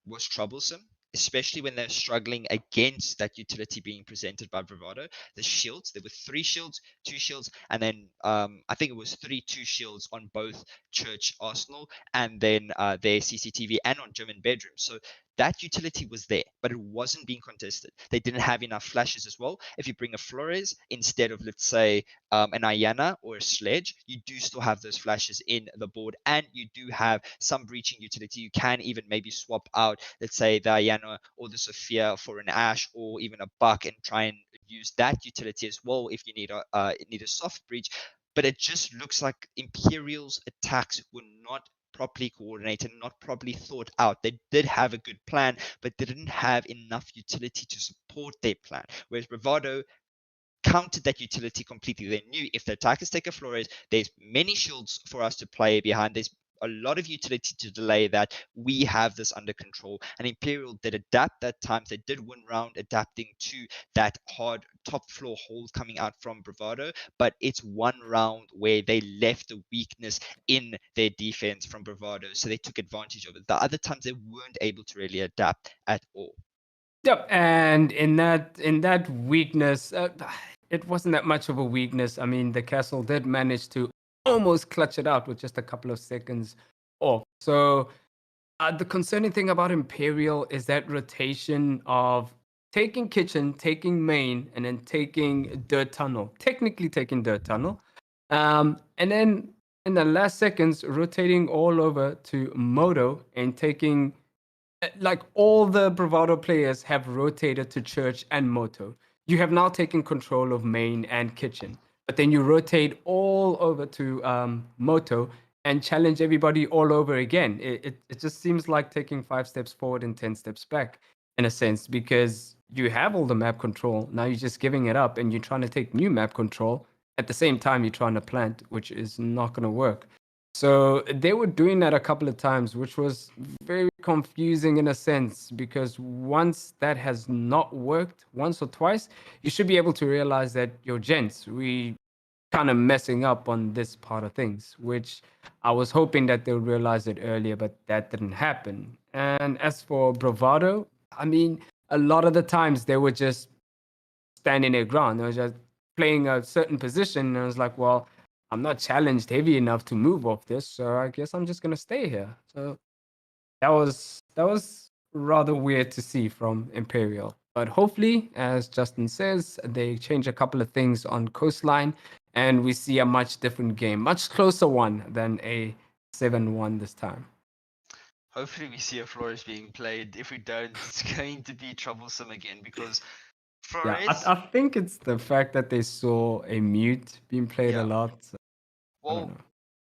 was troublesome, especially when they're struggling against that utility being presented by Bravado. The shields, there were 3 shields, 2 shields, and then I think it was 2 shields on both Church Arsenal, and then their CCTV and on German bedroom. So that utility was there, but it wasn't being contested. They didn't have enough flashes as well. If you bring a Flores instead of, let's say, an Ayana or a Sledge, you do still have those flashes in the board, and you do have some breaching utility. You can even maybe swap out, let's say, the Ayana or the Sophia for an Ash or even a Buck, and try and use that utility as well if you need a soft breach. But it just looks like Imperial's attacks were not properly coordinated, not properly thought out. They did have a good plan, but they didn't have enough utility to support their plan. Whereas Bravado countered that utility completely. They knew if the attackers take a Flores, there's many shields for us to play behind. There's a lot of utility to delay that. We have this under control. And Imperial did adapt at times. They did win round adapting to that hard top floor hold coming out from Bravado, but it's one round where they left a weakness in their defense from Bravado, so they took advantage of it. The other times they weren't able to really adapt at all. Yep, and in that weakness, it wasn't that much of a weakness. I mean, the castle did manage to almost clutch it out with just a couple of seconds off. So the concerning thing about Imperial is that rotation of taking kitchen, taking main, and then taking dirt tunnel. Technically taking dirt tunnel, and then in the last seconds rotating all over to Moto and taking. Like all the Bravado players have rotated to Church and Moto. You have now taken control of main and kitchen, but then you rotate all over to Moto and challenge everybody all over again. It just seems like taking 5 steps forward and 10 steps back in a sense, because you have all the map control. Now you're just giving it up and you're trying to take new map control. At the same time, you're trying to plant, which is not going to work. So they were doing that a couple of times, which was very confusing in a sense, because once that has not worked once or twice, you should be able to realize that, yo, gents, we kind of messing up on this part of things, which I was hoping that they would realize it earlier, but that didn't happen. And as for Bravado, I mean, a lot of the times they were just standing their ground. They were just playing a certain position. And I was like, well, I'm not challenged heavy enough to move off this, so I guess I'm just gonna stay here. So that was rather weird to see from Imperial. But hopefully, as Justin says, they change a couple of things on Coastline, and we see a much different game, much closer one than a 7-1 this time. Hopefully we see a Flores being played. If we don't, it's going to be troublesome again because Yeah, Flores. I think it's the fact that they saw a mute being played a Yeah. lot. So I don't Well, know.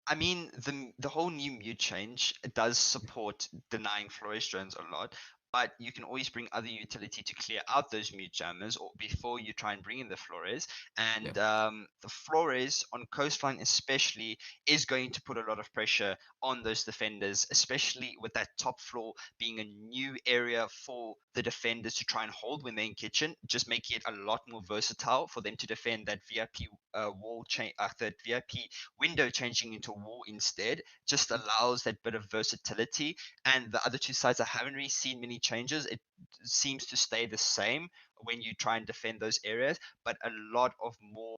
I mean, the whole new mute change does support denying Flores drones a lot, but you can always bring other utility to clear out those mute jammers or before you try and bring in the Flores. And the Flores on Coastline especially is going to put a lot of pressure on those defenders, especially with that top floor being a new area for the defenders to try and hold when they're in kitchen, just making it a lot more versatile for them to defend that VIP wall chain, that VIP window changing into wall instead just allows that bit of versatility. And the other two sides, I haven't really seen many changes. It seems to stay the same when you try and defend those areas, but a lot of more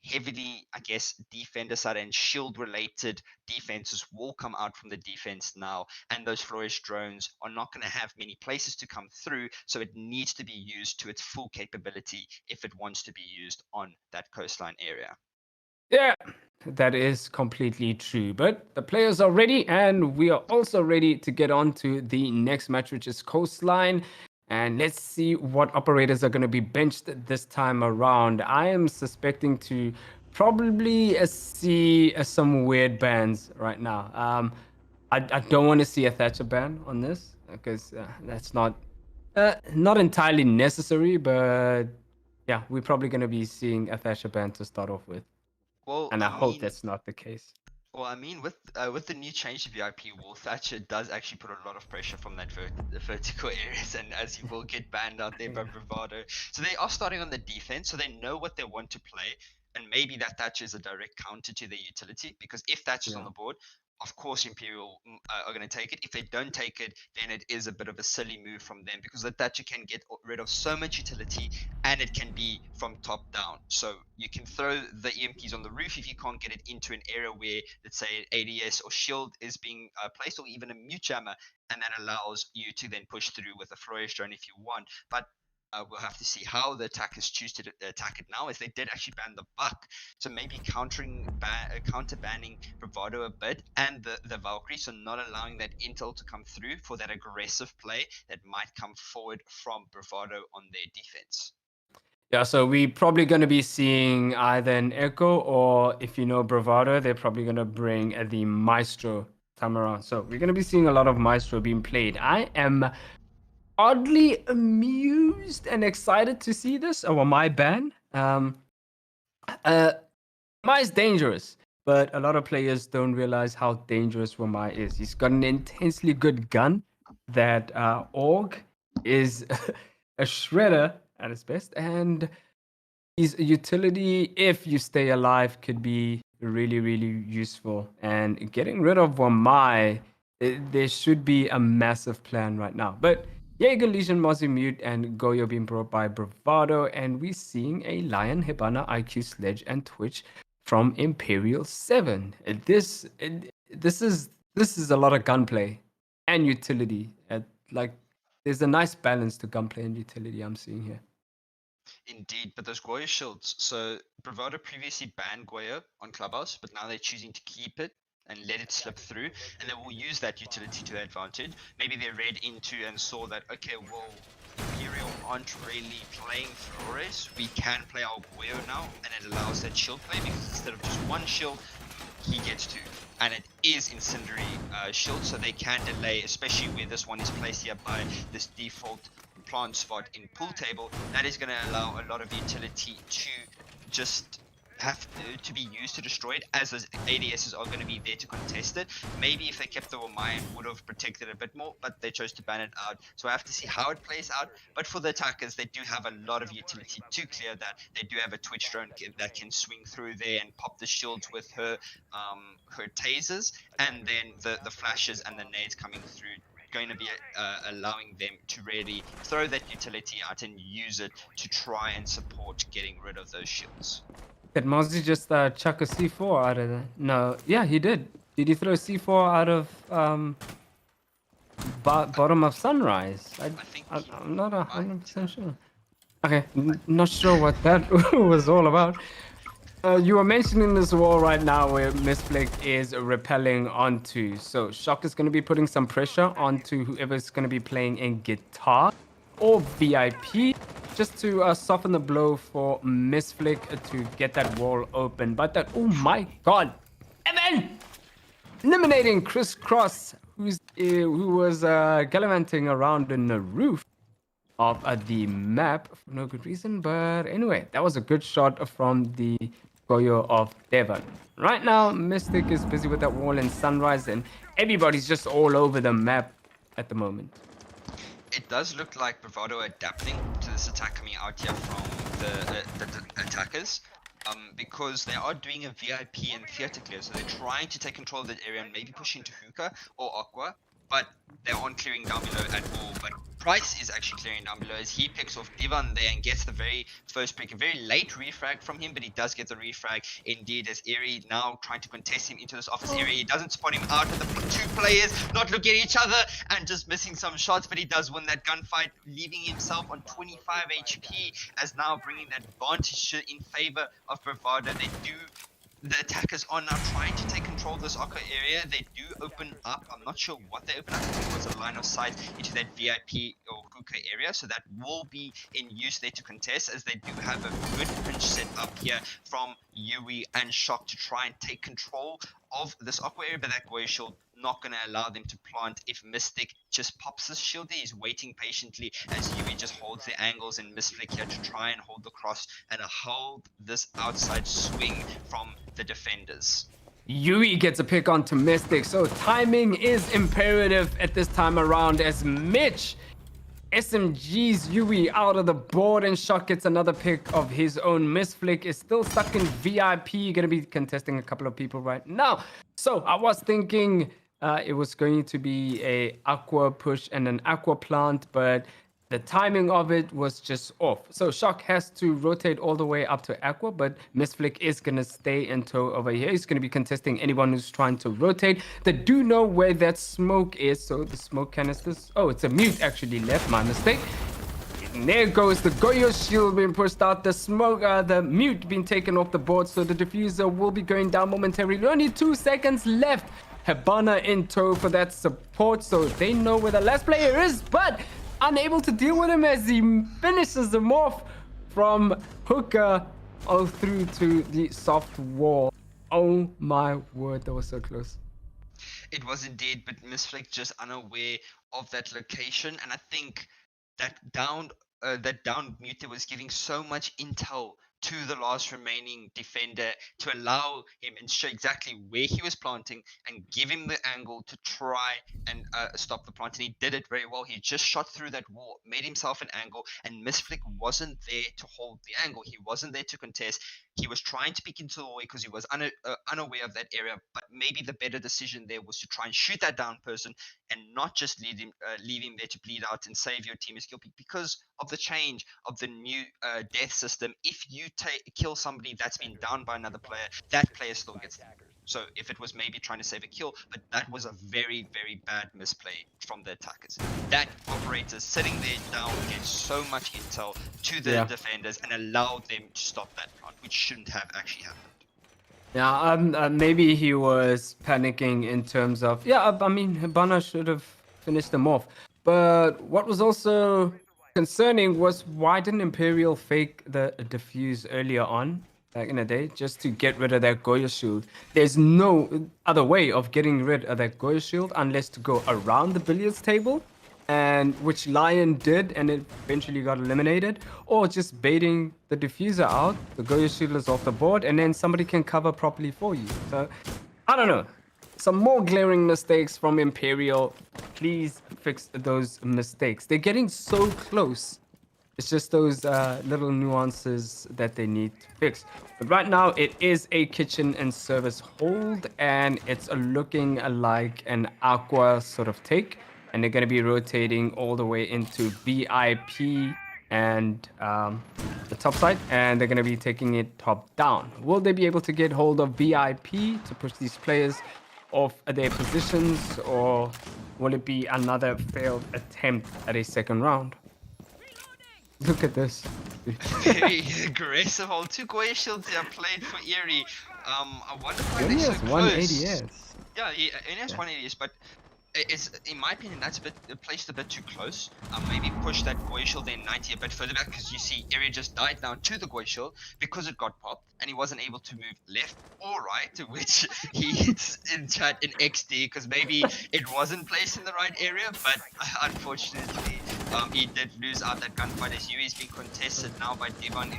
heavily, I guess, defender side and shield related defenses will come out from the defense now. And those Flores drones are not going to have many places to come through. So it needs to be used to its full capability if it wants to be used on that coastline area. Yeah, that is completely true. But the players are ready, and we are also ready to get on to the next match, which is Coastline. And let's see what operators are going to be benched this time around. I am suspecting to probably see some weird bans right now. I don't want to see a Thatcher ban on this because that's not entirely necessary, but yeah, we're probably going to be seeing a Thatcher ban to start off with. Well, And I hope that's not the case. Well, I mean, with the new change to VIP wall, Thatcher does actually put a lot of pressure from that the vertical areas, and as you will get banned out there by Bravado. So they are starting on the defense, so they know what they want to play, and maybe that Thatcher is a direct counter to their utility, because if Thatcher's on the board, of course Imperial are going to take it. If they don't take it, then it is a bit of a silly move from them, because the Thatcher can get rid of so much utility, and it can be from top down. So you can throw the EMPs on the roof if you can't get it into an area where, let's say, ADS or shield is being placed, or even a mute jammer, and that allows you to then push through with a Flores drone if you want. But we'll have to see how the attackers choose to attack it now, as they did actually ban the Buck. So maybe counter banning Bravado a bit, and the Valkyrie, so not allowing that intel to come through for that aggressive play that might come forward from Bravado on their defense. Yeah, so we're probably going to be seeing either an Echo, or if you know Bravado, they're probably going to bring the Maestro time around. So we're going to be seeing a lot of Maestro being played. I am oddly amused and excited to see this. Oh, well, my ban. Wamai is dangerous, but a lot of players don't realize how dangerous Wamai is. He's got an intensely good gun that Org is a shredder at its best, and his utility, if you stay alive, could be really, really useful. And getting rid of Wamai, there should be a massive plan right now. But Jaeger, Legion, Mozzie Mute, and Goyo being brought by Bravado, and we're seeing a Lion, Hibana, IQ, Sledge, and Twitch from Imperial 7. This is a lot of gunplay and utility. There's a nice balance to gunplay and utility I'm seeing here. Indeed, but those Goyo shields. So Bravado previously banned Goyo on Clubhouse, but now they're choosing to keep it and let it slip through, and they will use that utility to their advantage. Maybe they read into and saw that, okay, well, Imperial aren't really playing Flores. We can play our Goyo now, and it allows that shield play, because instead of just one shield, he gets two. And it is incendiary shield, so they can delay, especially where this one is placed here by this default plant spot in pool table. That is going to allow a lot of utility to just have to be used to destroy it, as those ADSs are going to be there to contest it. Maybe if they kept the Wamai, it would have protected it a bit more, but they chose to ban it out. So I have to see how it plays out. But for the attackers, they do have a lot of utility to clear that. They do have a Twitch drone that can swing through there and pop the shields with her tasers, and then the flashes and the nades coming through, going to be allowing them to really throw that utility out and use it to try and support getting rid of those shields. Did Mozzie just chuck a C4 out of there? No, yeah, he did. Did he throw C4 out of bottom of Sunrise? I'm not 100% sure. Okay, not sure what that was all about. You were mentioning this wall right now where Miss Flick is rappelling onto. So Shock is going to be putting some pressure onto whoever's going to be playing in guitar or VIP, just to soften the blow for Miss Flick to get that wall open. But that, oh my god, Evan! Eliminating Crisscross, who was gallivanting around in the roof of the map for no good reason. But anyway, that was a good shot from the Goyo of Devon. Right now, Mystic is busy with that wall in Sunrise, and everybody's just all over the map at the moment. It does look like Bravado adapting to this attack coming out here from the attackers. Because they are doing a VIP and theater clear, so they're trying to take control of that area and maybe push into Hookah or Aqua, but they aren't clearing down below at all. But Price is actually clearing down below as he picks off Divan there and gets the very first pick. A very late refrag from him, but he does get the refrag indeed, as Eerie now trying to contest him into this office area. He doesn't spot him out, and the two players not looking at each other and just missing some shots, but he does win that gunfight, leaving himself on 25 HP, as now bringing that advantage in favor of Bravado. The attackers are now trying to take control of this Aqua area. They do open up. I'm not sure what they open up. I think it was a line of sight into that VIP or hookah area. So that will be in use there to contest, as they do have a good pinch set up here from Yui and Shock to try and take control of this Aqua area. But that Goya shield not going to allow them to plant if Mystic just pops his shield there. He's waiting patiently as Yui just holds the angles and Mystic here to try and hold the cross and hold this outside swing from the defenders. Yui gets a pick onto Mystic, so timing is imperative at this time around, as Mitch SMG's Yui out of the board, and Shock gets another pick of his own. Miss Flick is still stuck in VIP, gonna be contesting a couple of people right now. So I was thinking it was going to be a Aqua push and an Aqua plant, but the timing of it was just off. So Shock has to rotate all the way up to Aqua, but Miss Flick is going to stay in tow over here. He's going to be contesting anyone who's trying to rotate. They do know where that smoke is, so the smoke canisters... Oh, it's a mute actually left, my mistake. And there goes the Goyo shield being pushed out, the smoke, the mute being taken off the board, so the diffuser will be going down momentarily. Only 2 seconds left. Habana in tow for that support, so they know where the last player is, but unable to deal with him as he finishes him off from Hookah all through to the soft wall. Oh my word, that was so close. It was indeed, but Miss Flick just unaware of that location, and I think that down mute was giving so much intel to the last remaining defender to allow him and show exactly where he was planting and give him the angle to try and stop the plant. And he did it very well. He just shot through that wall, made himself an angle, and Miss Flick wasn't there to hold the angle. He wasn't there to contest. He was trying to peek into the way because he was unaware of that area, but maybe the better decision there was to try and shoot that down person and not just leave him there to bleed out and save your team as kill, because of the change of the new death system. If you kill somebody that's been down by another player, that player still gets them. So if it was maybe trying to save a kill, but that was a very, very bad misplay from the attackers. That operator sitting there down gets so much intel to the defenders and allowed them to stop that plant, which shouldn't have actually happened. Yeah, maybe he was panicking in terms of... Yeah, I mean, Hibana should have finished them off. But what was also concerning was, why didn't Imperial fake the diffuse earlier on, back in the day, just to get rid of that Goya shield? There's no other way of getting rid of that Goya shield unless to go around the billiards table and which Lion did, and it eventually got eliminated, or just baiting the diffuser out, the Goyo Shielders off the board, and then somebody can cover properly for you. So, I don't know. Some more glaring mistakes from Imperial. Please fix those mistakes. They're getting so close. It's just those little nuances that they need to fix. But right now, it is a kitchen and service hold, and it's looking like an aqua sort of take. And they're going to be rotating all the way into VIP and the top side, and they're going to be taking it top down. Will they be able to get hold of VIP to push these players off their positions, or will it be another failed attempt at a second round? Look at this. Very aggressive. All two Goya shields are played for Eerie. I wonder why He only they're so has close. 180 AS. Yeah, he only has 180s, but it's, in my opinion, that's a bit placed a bit too close. Maybe push that Goya shield then 90 a bit further back, because you see Area just died down to the Goya shield because it got popped and he wasn't able to move left or right, to which he hits in chat in XD because maybe it wasn't placed in the right area, but unfortunately he did lose out that gunfight as Yui is being contested now by Devon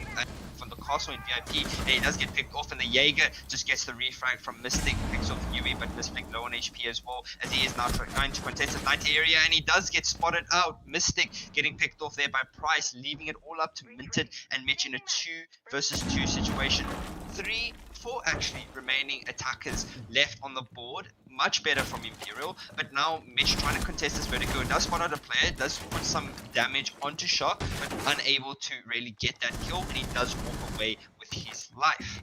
from the castle in VIP, and he does get picked off, and the Jaeger just gets the refrag from Mystic, picks off Yui, but Mystic low on HP as well, as he is now trying to contest the 90 area, and he does get spotted out. Mystic getting picked off there by Price, leaving it all up to Minted and Mitch in a 2 versus 2 situation. 4 actually remaining attackers left on the board. Much better from Imperial, but now Mitch trying to contest this vertigo, does spot out a player, does put some damage onto Shock, but unable to really get that kill, and he does walk away with his life.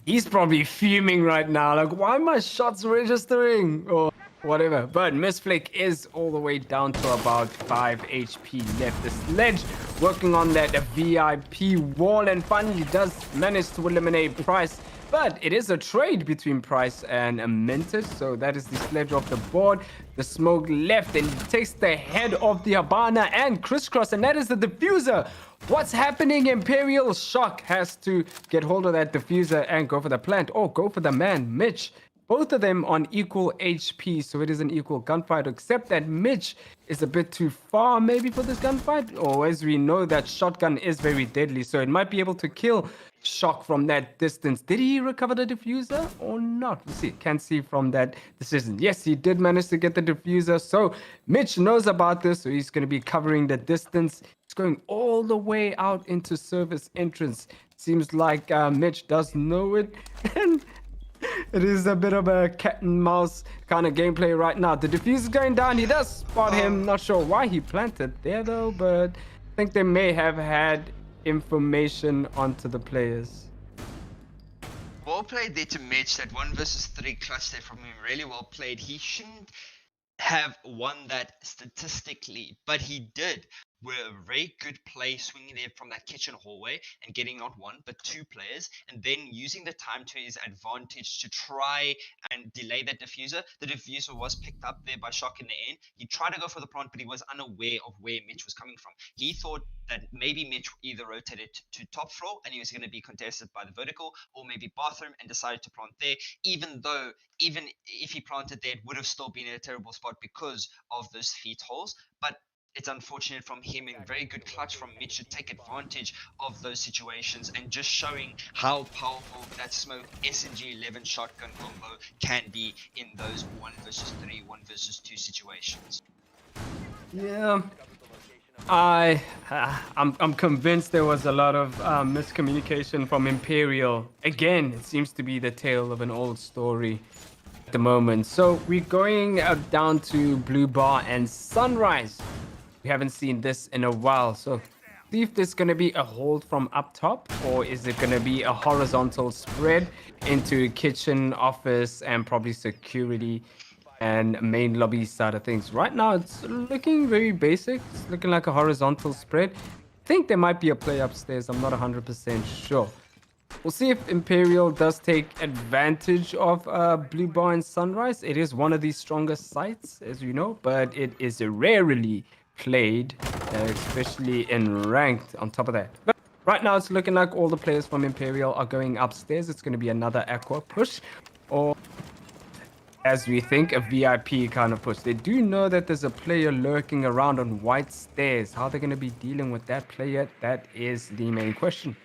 He's probably fuming right now, like, why are my shots registering? Or whatever. But Mistflake is all the way down to about 5 HP left. The Sledge working on that VIP wall, and finally does manage to eliminate Price. But it is a trade between Price and Minted, so that is the Sledge off the board. The smoke left, and he takes the head of the Habana and Crisscross, and that is the diffuser. What's happening? Imperial Shock has to get hold of that diffuser and go for the plant, or go for the man, Mitch. Both of them on equal HP, so it is an equal gunfight, except that Mitch is a bit too far maybe for this gunfight. Or as we know, that shotgun is very deadly, so it might be able to kill Shock from that distance. Did he recover the diffuser or not? Let's see. Can't see from that decision. Yes, he did manage to get the diffuser, so Mitch knows about this, so he's going to be covering the distance. He's going all the way out into service entrance. Seems like Mitch does know it, and it is a bit of a cat and mouse kind of gameplay right now. The diffuser is going down. He does spot him. Not sure why he planted there though, but I think they may have had information onto the players. Well played there to Mitch. That 1 versus 3 cluster from him, really well played. He shouldn't have won that statistically, but he did. Were a very good play swinging there from that kitchen hallway and getting not 1 but 2 players, and then using the time to his advantage to try and delay that diffuser. The diffuser was picked up there by Shock in the end. He tried to go for the plant, but he was unaware of where Mitch was coming from. He thought that maybe Mitch either rotated to top floor and he was going to be contested by the vertical, or maybe bathroom, and decided to plant there, even though even if he planted there, it would have still been in a terrible spot because of those feet holes. But it's unfortunate from him, and very good clutch from Mitch to take advantage of those situations, and just showing how powerful that smoke SMG 11 shotgun combo can be in those 1 versus 3, 1 versus 2 situations. Yeah, I'm convinced there was a lot of miscommunication from Imperial. Again, it seems to be the tale of an old story at the moment. So we're going down to Blue Bar and Sunrise. We haven't seen this in a while, so see if there's going to be a hold from up top, or is it going to be a horizontal spread into kitchen, office, and probably security and main lobby side of things. Right now, it's looking very basic. It's looking like a horizontal spread. I think there might be a play upstairs. I'm not 100% sure. We'll see if Imperial does take advantage of Blue Bar and Sunrise. It is one of the strongest sites, as you know, but it is rarely played, especially in ranked on top of that. But right now, it's looking like all the players from Imperial are going upstairs. It's going to be another aqua push, or as we think, a VIP kind of push. They do know that there's a player lurking around on white stairs. How they're going to be dealing with that player, that is the main question.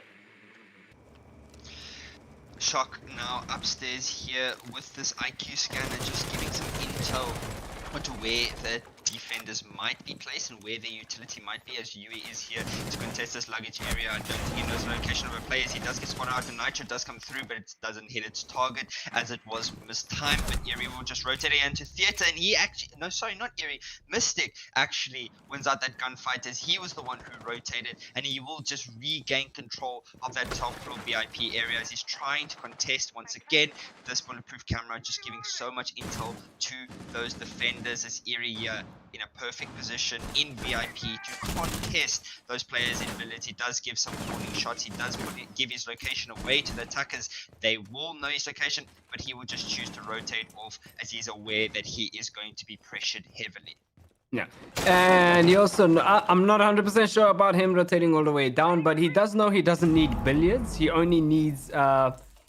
Shock now upstairs here with this IQ scanner, just giving some intel onto where the defenders might be placed and where their utility might be, as Yui is here to contest this luggage area. I don't think he knows the location of the players. He does get spotted out, and Nitro does come through, but it doesn't hit its target as it was mistimed. But Eerie will just rotate it into Theater, and he actually, no, sorry, not Eerie, Mystic actually wins out that gunfight, as he was the one who rotated, and he will just regain control of that top floor VIP area as he's trying to contest once again. This bulletproof camera just giving so much intel to those defenders, as Eerie here in a perfect position in VIP to contest those players' inability. Does give some warning shots. He does give his location away to the attackers. They will know his location, but he will just choose to rotate off as he's aware that he is going to be pressured heavily. Yeah, and he also, I'm not 100% sure about him rotating all the way down, but he does know he doesn't need billiards. He only needs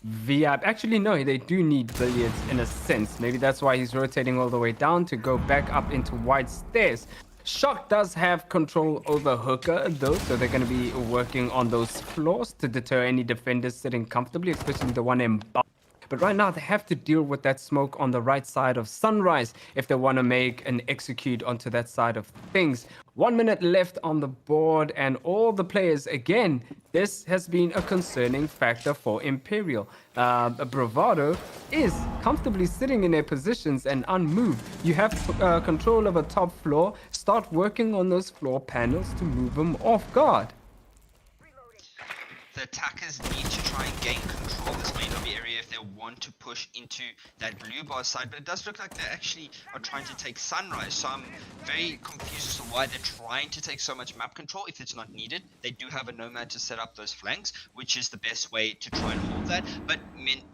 VIP. Actually, no, they do need billiards in a sense. Maybe that's why he's rotating all the way down to go back up into white stairs. Shock does have control over Hooker though, so they're going to be working on those floors to deter any defenders sitting comfortably, especially the one in bar. But right now, they have to deal with that smoke on the right side of Sunrise if they want to make an execute onto that side of things. 1 minute left on the board, and all the players, again, this has been a concerning factor for Imperial. Bravado is comfortably sitting in their positions and unmoved. You have control of a top floor. Start working on those floor panels to move them off guard. The attackers need to try and gain control of this main lobby area if they want to push into that blue bar side, but it does look like they actually are trying to take Sunrise, so I'm very confused as to why they're trying to take so much map control if it's not needed. They do have a Nomad to set up those flanks, which is the best way to try and hold that, but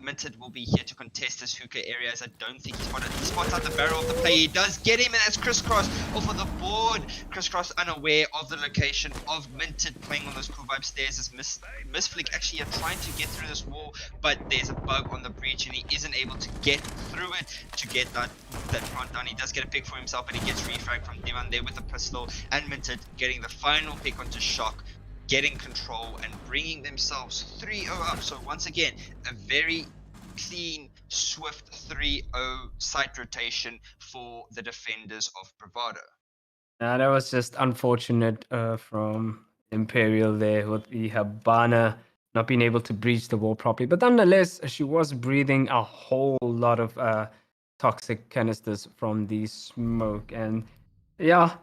Minted will be here to contest this hookah area, as I don't think he spots out the barrel of the play. He does get him, and that's Crisscross off of the board. Crisscross unaware of the location of Minted playing on those cool vibe stairs as Misflick actually are trying to get through this wall, but there's a bug on the breach and he isn't able to get through it to get that front down. He does get a pick for himself, but he gets refragged from Divan there with a pistol, and Minted getting the final pick onto Shock, getting control and bringing themselves 3-0 up. So once again, a very clean, swift 3-0 site rotation for the defenders of Bravado. That was just unfortunate from Imperial there with the Habana not being able to breach the wall properly. But nonetheless, she was breathing a whole lot of toxic canisters from the smoke. And yeah,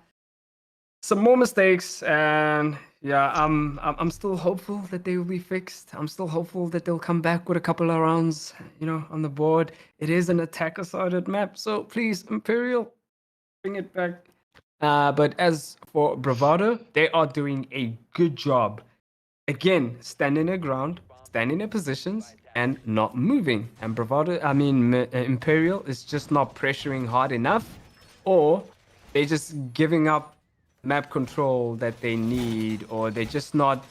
some more mistakes. And yeah, I'm still hopeful that they will be fixed. I'm still hopeful that they'll come back with a couple of rounds, on the board. It is an attacker-sided map, so please, Imperial, bring it back. But as for Bravado, they are doing a good job. Again, standing their ground, standing their positions, and not moving. And Bravado, Imperial is just not pressuring hard enough, or they're just giving up map control that they need, or they're just not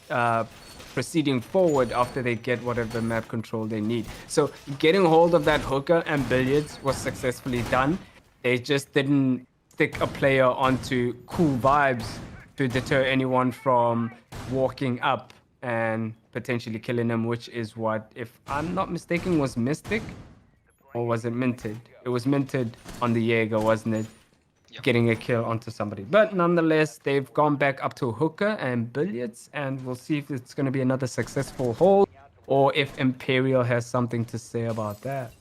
proceeding forward after they get whatever map control they need. So getting hold of that hooker and billiards was successfully done. They just didn't stick a player onto cool vibes to deter anyone from walking up and potentially killing them, which is what, if I'm not mistaken, was Mystic, or was it Minted? It was Minted on the Jaeger, wasn't it? Yep. Getting a kill onto somebody. But nonetheless, they've gone back up to hooker and billiards, and we'll see if it's going to be another successful hold, or if Imperial has something to say about that.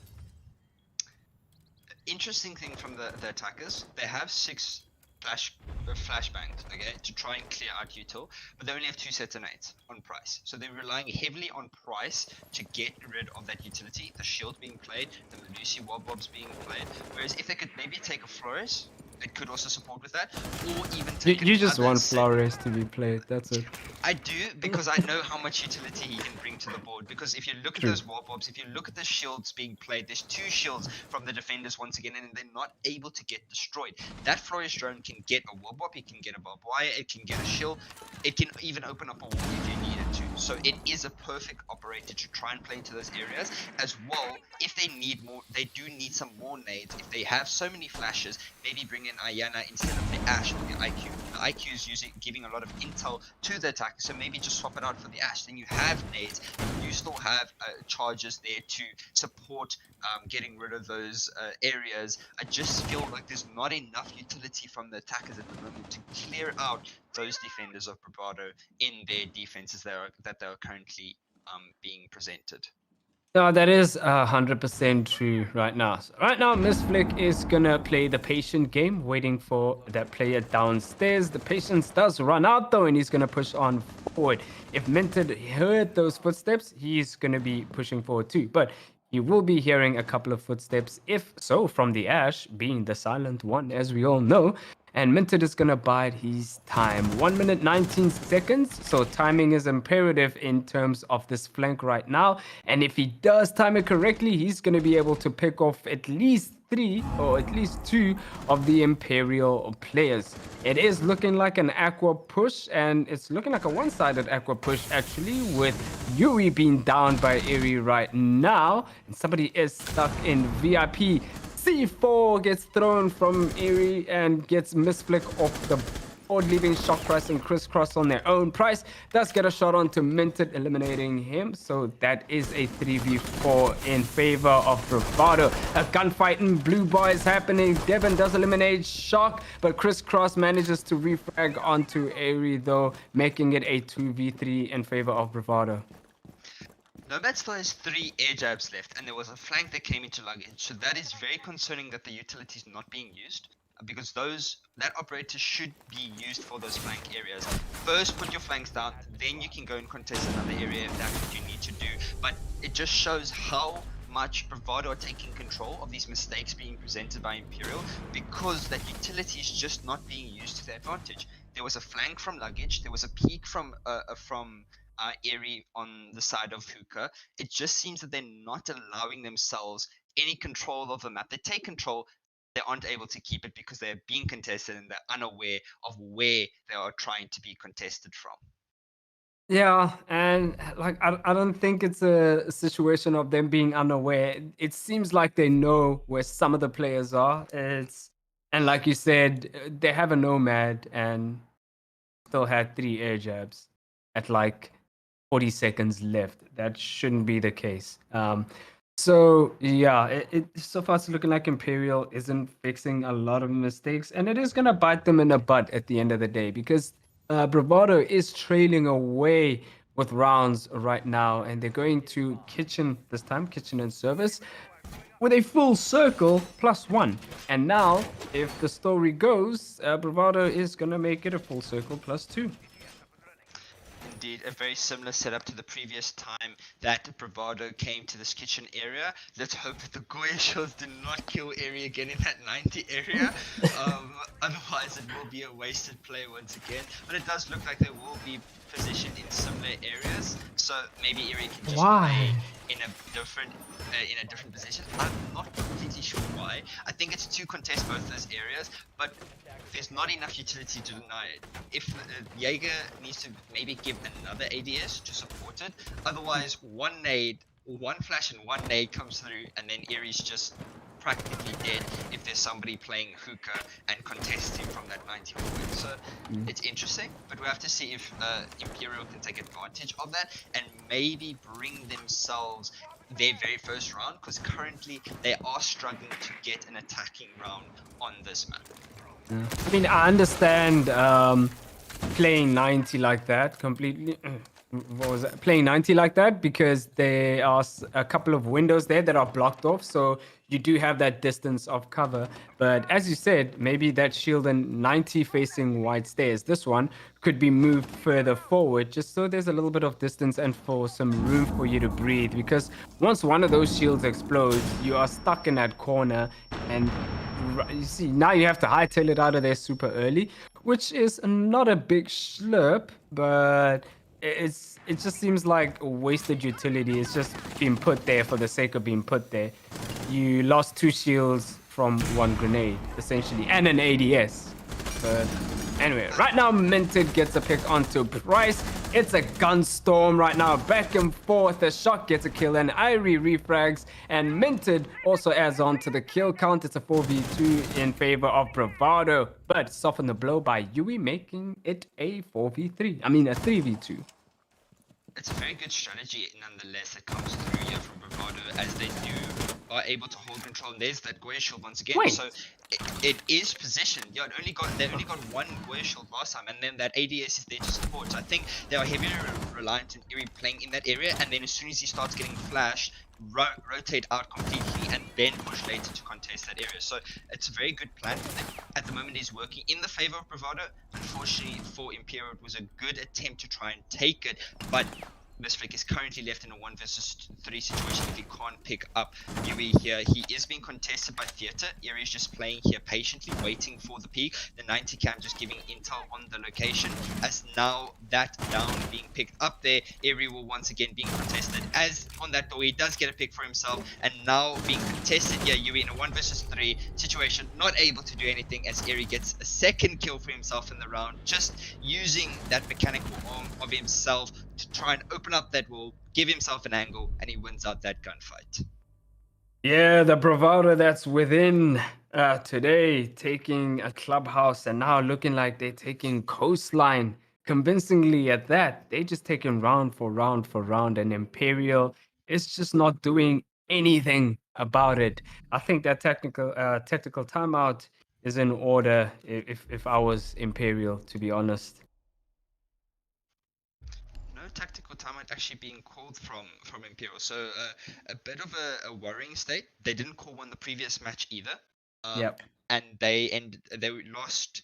Interesting thing from the attackers, they have 6 flashbangs, okay, to try and clear out util, but they only have 2 sets of nades on price. So they're relying heavily on price to get rid of that utility, the shield being played, the Melusi Wobobs being played. Whereas if they could maybe take a Flores, it could also support with that, or even take you just want Flores to be played, that's it. I do, because I know how much utility he can bring to the board. Because if you look at those Wobobs, if you look at the shields being played, there's 2 shields from the defenders once again, and they're not able to get destroyed. That Flores drone can get a Wobob, it can get a barbed wire, it can get a shield, it can even open up a wall if you need it. into. So it is a perfect operator to try and play into those areas as well. If they need more, they do need some more nades. If they have so many flashes, maybe bring in Ayana instead of the Ash or the IQ. The IQ is giving a lot of intel to the attacker, so maybe just swap it out for the Ash. Then you have nades, you still have charges there to support getting rid of those areas. I just feel like there's not enough utility from the attackers at the moment to clear out those defenders of Bravado in their defenses that they are currently being presented. No, that is 100% true right now. So right now, Miss Flick is gonna play the patient game, waiting for that player downstairs. The patience does run out though, and he's gonna push on forward. If Minted heard those footsteps, he's gonna be pushing forward too. But he will be hearing a couple of footsteps, if so, from the Ash, being the silent one, as we all know. And Minted is going to bide his time. 1 minute 19 seconds. So timing is imperative in terms of this flank right now. And if he does time it correctly, he's going to be able to pick off at least 3 or at least 2 of the Imperial players. It is looking like an aqua push, and it's looking like a one-sided aqua push actually, with Yui being down by Eri right now. And somebody is stuck in VIP. C4 gets thrown from Eri and gets Miss Flick off the board, leaving Shock Price and Crisscross on their own. Price does get a shot onto Minted, eliminating him. So that is a 3v4 in favor of Bravado. A gunfight in blue bar is happening. Devon does eliminate Shock, but Crisscross manages to refrag onto Eri though, making it a 2v3 in favor of Bravado. Nomad still has 3 air jabs left, and there was a flank that came into luggage, so that is very concerning that the utility is not being used, because that operator should be used for those flank areas. First put your flanks down, then you can go and contest another area if that's what you need to do. But it just shows how much Bravado are taking control of these mistakes being presented by Imperial, because that utility is just not being used to their advantage. There was a flank from luggage, there was a peek from Eri on the side of Hookah. It just seems that they're not allowing themselves any control of the map. They take control, they aren't able to keep it because they're being contested and they're unaware of where they are trying to be contested from. Yeah, and like I don't think it's a situation of them being unaware. It seems like they know where some of the players are. And like you said, they have a Nomad and still had 3 air jabs at like 40 seconds left. That shouldn't be the case. So yeah, so far it's looking like Imperial isn't fixing a lot of mistakes, and it is gonna bite them in the butt at the end of the day, because Bravado is trailing away with rounds right now, and they're going to kitchen this time, kitchen and service, with a full circle +1. And now, if the story goes, Bravado is gonna make it a full circle +2. Indeed, a very similar setup to the previous time that Bravado came to this kitchen area. Let's hope that the Goya shells do not kill Eri again in that 90 area. Otherwise, it will be a wasted play once again. But it does look like they will be positioned in similar areas, so maybe Eri can just play in a different position. I'm not completely sure why. I think it's to contest both those areas, but there's not enough utility to deny it. If Jaeger needs to maybe give another ADS to support it, otherwise one flash and one nade comes through, and then Eri's just practically dead if there's somebody playing hookah and contesting from that 90 forward. So it's interesting, but we have to see if Imperial can take advantage of that and maybe bring themselves their very first round, because currently they are struggling to get an attacking round on this map. I mean, I understand playing 90 like that completely. What was that? Playing 90 like that, because there are a couple of windows there that are blocked off, so you do have that distance of cover. But as you said, maybe that shield and 90 facing wide stairs, this one could be moved further forward, just so there's a little bit of distance and for some room for you to breathe, because once one of those shields explodes, you are stuck in that corner, and you see, now you have to hightail it out of there super early, which is not a big slurp, but it just seems like wasted utility. It's just being put there for the sake of being put there. You lost 2 shields from 1 grenade, essentially, and an ADS. But anyway, right now Minted gets a pick onto Price. It's a gun storm right now, back and forth. The shot gets a kill, and Irie refrags, and Minted also adds on to the kill count. It's a 4v2 in favor of Bravado, but soften the blow by Yui, making it a 4v3. I mean, a 3v2. It's a very good strategy nonetheless that comes through here from Bravado, as they are able to hold control. And there's that Goya shield once again. Wait. So it is positioned. Yeah, they only got one Goya shield last time, and then that ADS is there to support. So I think they are heavily reliant on Iri playing in that area, and then as soon as he starts getting flashed, rotate out completely and then push later to contest that area. So it's a very good plan that at the moment is working in the favor of Bravado. Unfortunately for Imperial, it was a good attempt to try and take it, but Misflick is currently left in a 1 versus 3 situation if he can't pick up Yui here. He is being contested by Theater. Eri is just playing here patiently, waiting for the peak. The 90 cam just giving intel on the location. As now that down being picked up there, Eri will once again being contested. As on that door, he does get a pick for himself, and now being contested here, Yui in a 1 versus 3 situation, not able to do anything as Eri gets a second kill for himself in the round, just using that mechanical arm of himself to try and open up that wall, give himself an angle, and he wins out that gunfight. Yeah, the Bravado that's within today, taking a clubhouse and now looking like they're taking coastline convincingly at that. They just taking round for round for round, and Imperial is just not doing anything about it. I think that technical timeout is in order if I was Imperial, to be honest. No tactical timeout actually being called from Imperial, so a bit of a worrying state. They didn't call one the previous match either. Yep. And they lost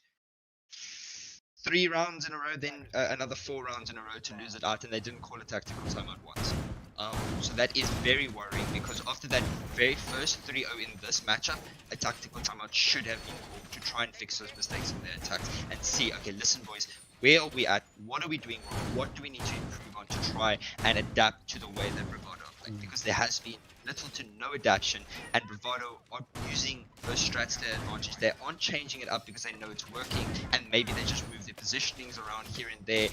3 rounds in a row, then another 4 rounds in a row to lose it out, and they didn't call a tactical timeout once. So that is very worrying, because after that very first 3-0 in this matchup, a tactical timeout should have been called to try and fix those mistakes in their attacks and see, okay, listen boys, where are we at? What are we doing wrong? What do we need to improve on to try and adapt to the way that Bravado are playing? Because there has been little to no adaptation, and Bravado are using those strats to their advantage. They aren't changing it up because they know it's working, and maybe they just move their positionings around here and there,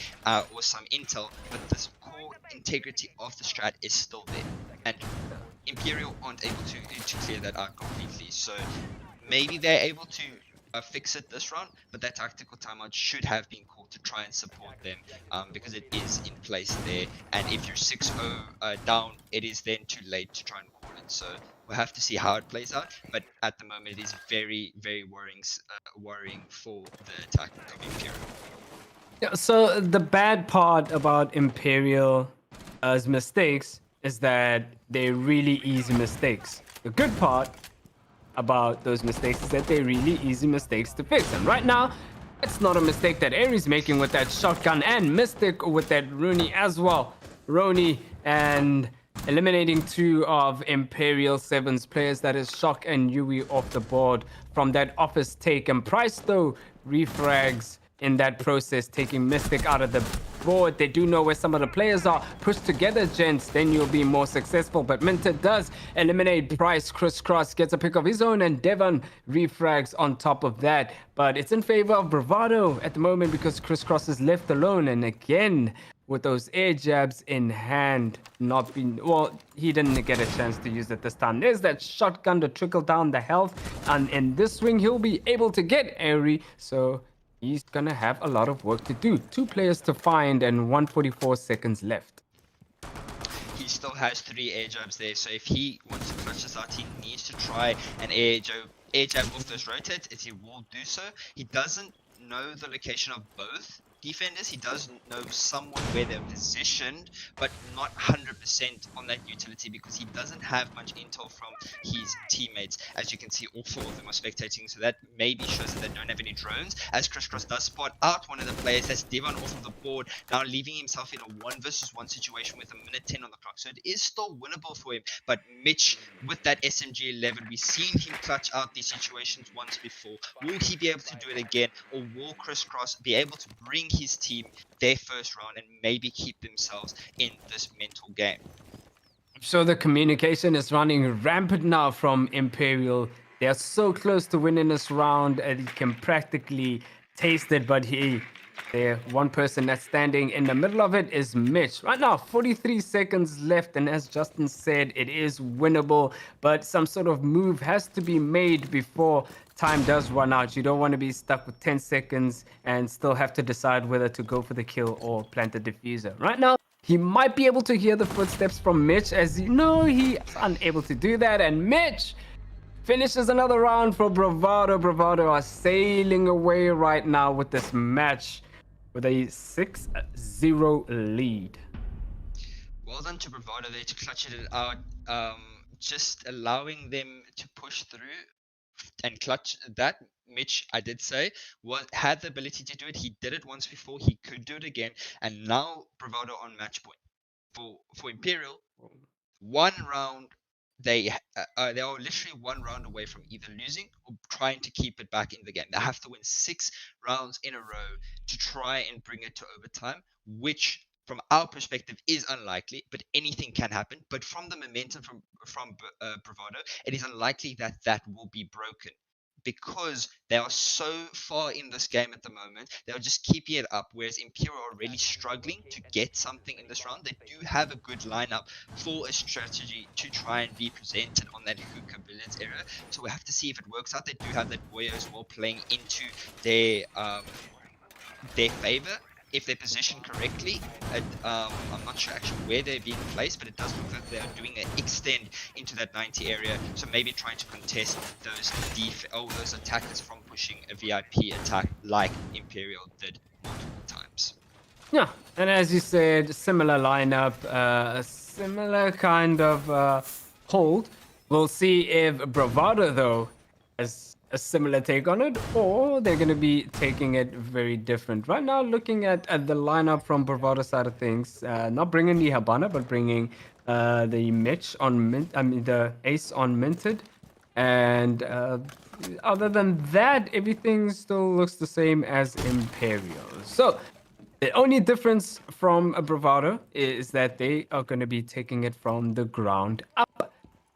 or some intel, but this core integrity of the strat is still there. And Imperial aren't able to clear that out completely. So maybe they're able to fix it this round, but that tactical timeout should have been called to try and support them, because it is in place there, and if you're 6-0 down, it is then too late to try and call it. So we'll have to see how it plays out, but at the moment it is very, very worrying for the attack of Imperial. Yeah, so the bad part about Imperial's mistakes is that they're really easy mistakes. The good part about those mistakes is that they're really easy mistakes to fix. And right now, it's not a mistake that Aries making with that shotgun, and Mystic with that Rooney as well. Rooney and eliminating 2 of Imperial 7's players, that is Shock and Yui, off the board from that office take. And Price, though, refrags in that process, taking Mystic out of the board. They do know where some of the players are. Push together, gents, then you'll be more successful. But Minter does eliminate Price. Crisscross gets a pick of his own, and Devon refrags on top of that. But it's in favor of Bravado at the moment because Crisscross is left alone. And again, with those air jabs in hand, not being, well, he didn't get a chance to use it this time. There's that shotgun to trickle down the health. And in this swing, he'll be able to get Airy. So he's gonna have a lot of work to do. 2 players to find and 144 seconds left. He still has 3 air jabs there, so if he wants to clutch this out, he needs to try an air jab off those rotates, as he will do so. He doesn't know the location of both defenders. He does know somewhat where they're positioned, but not 100% on that utility, because he doesn't have much intel from his teammates. As you can see, all 4 of them are spectating, so that maybe shows that they don't have any drones, as Crisscross does spot out one of the players. That's Devon off of the board, now leaving himself in a 1 versus 1 situation with a minute 10 on the clock, so it is still winnable for him. But Mitch, with that SMG 11, we've seen him clutch out these situations once before. Will he be able to do it again, or will Crisscross be able to bring his team their first round and maybe keep themselves in this mental game? So the communication is running rampant now from Imperial. They are so close to winning this round, and he can practically taste it, but he There, one person that's standing in the middle of it is Mitch. Right now, 43 seconds left, and as Justin said, it is winnable, but some sort of move has to be made before time does run out. You don't want to be stuck with 10 seconds and still have to decide whether to go for the kill or plant the diffuser. Right now, he might be able to hear the footsteps from Mitch, as you know, he is unable to do that, and Mitch finishes another round for Bravado. Bravado are sailing away right now with this match with a 6-0 lead. Well done to Bravado there to clutch it out. Just allowing them to push through and clutch that. Mitch, I did say, had the ability to do it. He did it once before. He could do it again. And now Bravado on match point. For Imperial, one round, they are literally one round away from either losing or trying to keep it back in the game. They have to win 6 rounds in a row to try and bring it to overtime, which from our perspective is unlikely, but anything can happen. But from the momentum from Bravado, it is unlikely that that will be broken, because they are so far in this game at the moment. They're just keeping it up, whereas Imperial are really struggling to get something in this round. They do have a good lineup for a strategy to try and be presented on that hookah billiards era, so we have to see if it works out. They do have that Boya as well playing into their favor if they're positioned correctly. I'm not sure actually where they're being placed, but it does look like they're doing an extend into that 90 area, so maybe trying to contest those attackers from pushing a VIP attack like Imperial did multiple times. Yeah, and as you said, similar lineup, a similar kind of hold. We'll see if Bravado, though, has a similar take on it, or they're going to be taking it very different. Right now, looking at the lineup from Bravado side of things, not bringing the Habana, but bringing the Mitch on the Ace on minted. And other than that, everything still looks the same as Imperial. So the only difference from a Bravado is that they are going to be taking it from the ground up,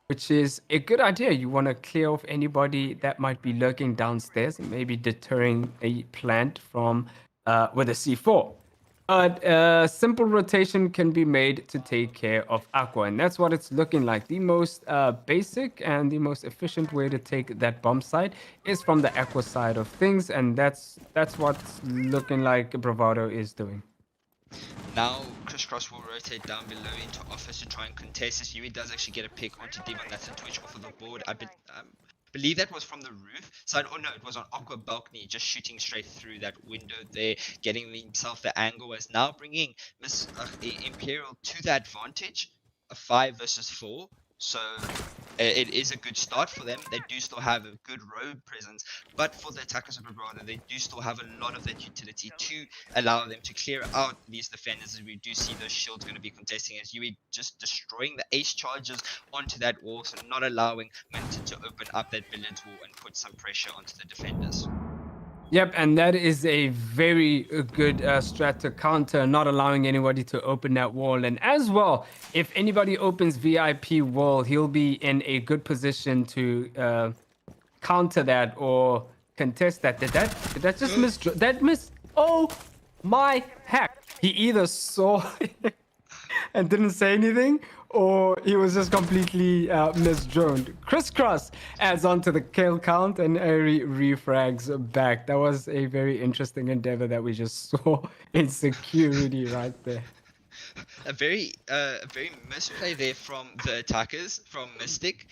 which is a good idea. You want to clear off anybody that might be lurking downstairs and maybe deterring a plant from with a C4. But simple rotation can be made to take care of Aqua, and that's what it's looking like. The most basic and the most efficient way to take that bomb site is from the Aqua side of things, and that's what's looking like Bravado is doing. Now, Crisscross will rotate down below into office to try and contest this. Yui does actually get a pick onto Devon. That's a twitch off of the board. I believe that was from the roof side. Oh no, it was on Aqua balcony, just shooting straight through that window there, getting himself the angle, as now bringing Miss Imperial to the advantage, a 5 versus 4. So it is a good start for them. They do still have a good road presence, but for the attackers of Bravado, they do still have a lot of that utility to allow them to clear out these defenders, as we do see those shields going to be contesting, as Yui just destroying the ace charges onto that wall, so not allowing Minton to open up that billiards wall and put some pressure onto the defenders. Yep, and that is a very good strat to counter, not allowing anybody to open that wall. And as well, if anybody opens VIP wall, he'll be in a good position to counter that or contest that. Did that just miss? That miss? Oh my heck! He either saw it and didn't say anything, or he was just completely misdroned. Crisscross adds on to the kill count, and Ari refrags back. That was a very interesting endeavor that we just saw in security right there. A very misplay there from the attackers, from Mystic.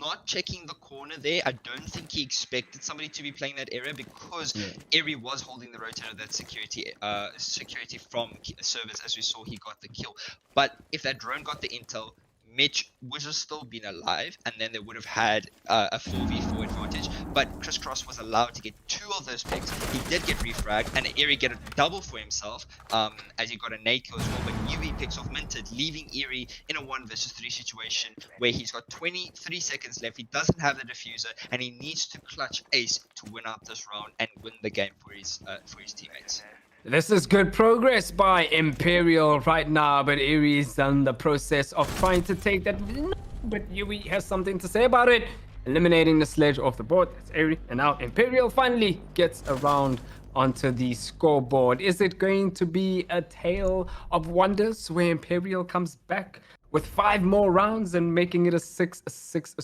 Not checking the corner there. I don't think he expected somebody to be playing that area, because Eri was holding the rotator, that security from service. As we saw, he got the kill. But if that drone got the intel, Mitch would have still been alive, and then they would have had a 4v4 advantage. But Crisscross was allowed to get 2 of those picks. He did get refragged, and Erie get a double for himself, as he got a nade kill as well. But Yui picks off Minted, leaving Erie in a 1 versus 3 situation where he's got 23 seconds left. He doesn't have the diffuser, and he needs to clutch ace to win out this round and win the game for his teammates. This is good progress by Imperial right now, but Erie is in the process of trying to take that. But Yui has something to say about it. Eliminating the sledge off the board. That's Erie. And now Imperial finally gets a round onto the scoreboard. Is it going to be a tale of wonders where Imperial comes back with 5 more rounds and making it a 6-6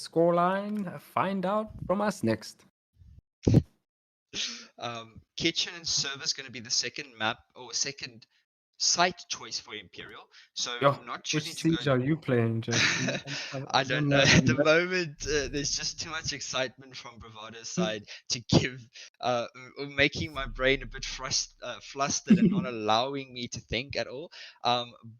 scoreline? Find out from us next. Kitchen and server is going to be the second map or second site choice for Imperial. So Yo, not which choosing to go. siege are you playing, Jesse? I don't know. At the moment, there's just too much excitement from Bravado's side to give, making my brain a bit flustered and not allowing me to think at all.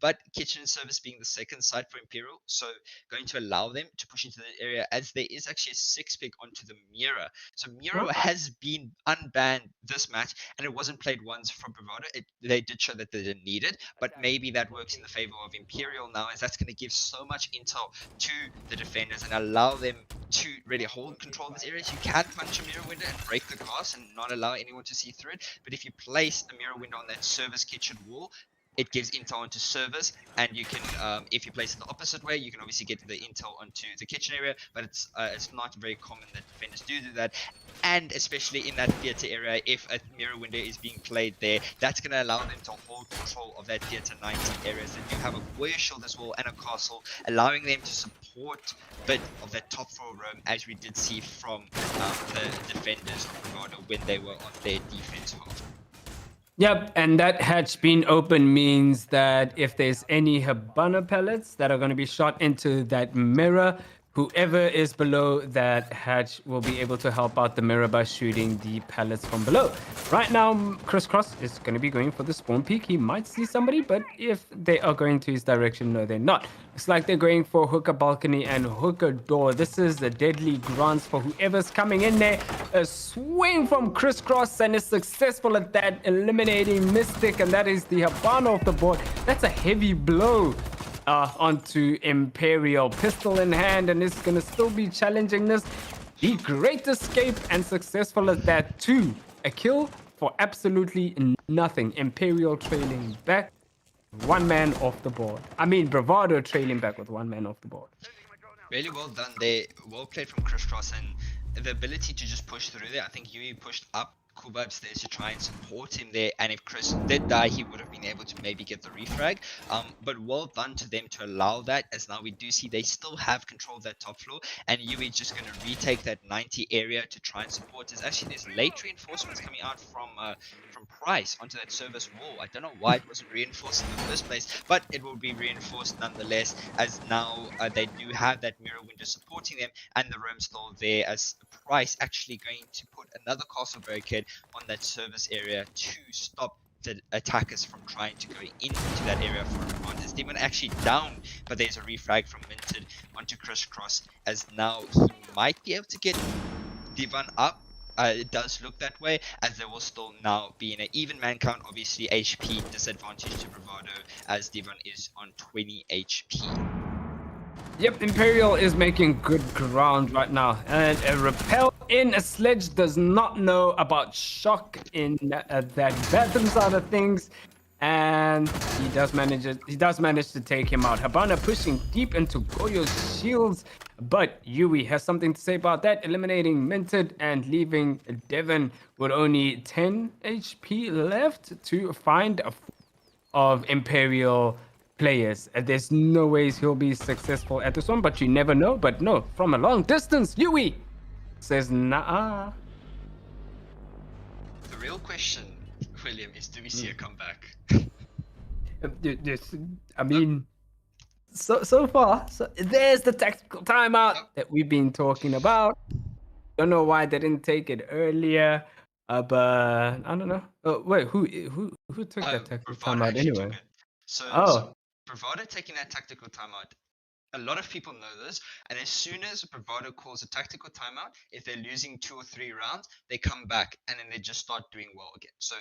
But kitchen and service being the second site for Imperial, so going to allow them to push into the area as there is actually a 6-pick onto the mirror. So mirror has been unbanned this match, and it wasn't played once from Bravado. They did show that they didn't need it, but maybe that works in the favor of Imperial now, as that's going to give so much intel to the defenders and allow them to really hold control of this area. So you can punch a mirror window and break the glass and not allow anyone to see through it, but if you place a mirror window on that service kitchen wall, it gives intel onto servers, and you can, if you place it the opposite way, you can obviously get the intel onto the kitchen area, but it's not very common that defenders do that. And especially in that theater area, if a mirror window is being played there, that's going to allow them to hold control of that theater 90 areas. They do have a warrior shield as well and a castle, allowing them to support a bit of that top floor roam, as we did see from the defenders of Bravado when they were on their defense half. Yep, and that hatch being open means that if there's any Habana pellets that are going to be shot into that mirror, whoever is below that hatch will be able to help out the mirror by shooting the pellets from below. Right now, Crisscross is going to be going for the spawn peak. He might see somebody, but if they are going to his direction, no, they're not. Looks like they're going for hooker balcony and hooker door. This is a deadly grants for whoever's coming in there. A swing from Crisscross and is successful at that, eliminating Mystic, and that is the Habana off the board. That's a heavy blow onto Imperial. Pistol in hand, and it's going to still be challenging this. The great escape, and successful at that too. A kill for absolutely nothing. Imperial trailing back. 1 man off the board. I mean, Bravado trailing back with 1 man off the board. Really well done there. Well played from Crisscross, and the ability to just push through there. I think Yui pushed up Kuba upstairs to try and support him there, and if Chris did die, he would have been able to maybe get the refrag. But well done to them to allow that, as now we do see they still have control of that top floor, and Yui just going to retake that 90 area to try and support. There's late reinforcements coming out from Price onto that service wall. I don't know why it wasn't reinforced in the first place, but it will be reinforced nonetheless, as now they do have that mirror window supporting them, and the room still there, as Price actually going to put another castle barricade on that service area to stop the attackers from trying to go into that area for advantage. Demon actually down, but there's a refrag from Minted onto Crisscross, as now he might be able to get Divan up. It does look that way, as there will still now be an even man count, obviously HP disadvantage to Bravado, as Divan is on 20 HP. Yep, Imperial is making good ground right now. And a repel in a sledge does not know about shock in that bathroom side of things. And he does manage to take him out. Habana pushing deep into Goyo's shields. But Yui has something to say about that, eliminating Minted and leaving Devon with only 10 HP left to find of Imperial players. There's no ways he'll be successful at this one, but you never know. But no, from a long distance, Yui says nah. The real question, William, is do we see a comeback? I mean, so far, there's the tactical timeout that we've been talking about. Don't know why they didn't take it earlier, but I don't know. Wait, who took that tactical Bravado timeout actually anyway? took it. Oh. Bravado taking that tactical timeout. A lot of people know this, and as soon as Bravado calls a tactical timeout, if they're losing 2 or 3 rounds, they come back and then they just start doing well again. So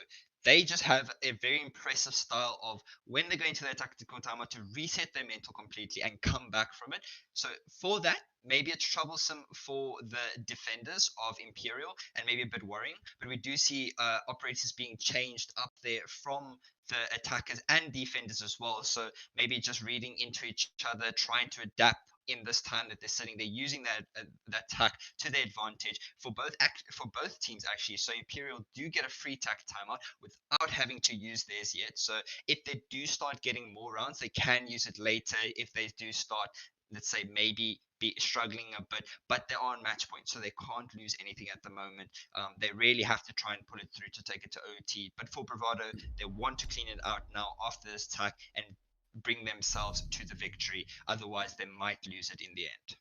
they just have a very impressive style of when they go into their tactical timeout to reset their mental completely and come back from it. So for that, maybe it's troublesome for the defenders of Imperial and maybe a bit worrying, but we do see operators being changed up there from the attackers and defenders as well. So maybe just reading into each other, trying to adapt in this time that they're sitting. They're using that tack to their advantage for both teams actually. So Imperial do get a free tack timeout without having to use theirs yet. So if they do start getting more rounds, they can use it later if they do start, let's say, maybe be struggling a bit, but they are on match point, so they can't lose anything at the moment. They really have to try and pull it through to take it to OT. But for Bravado, they want to clean it out now after this attack and bring themselves to the victory. Otherwise, they might lose it in the end.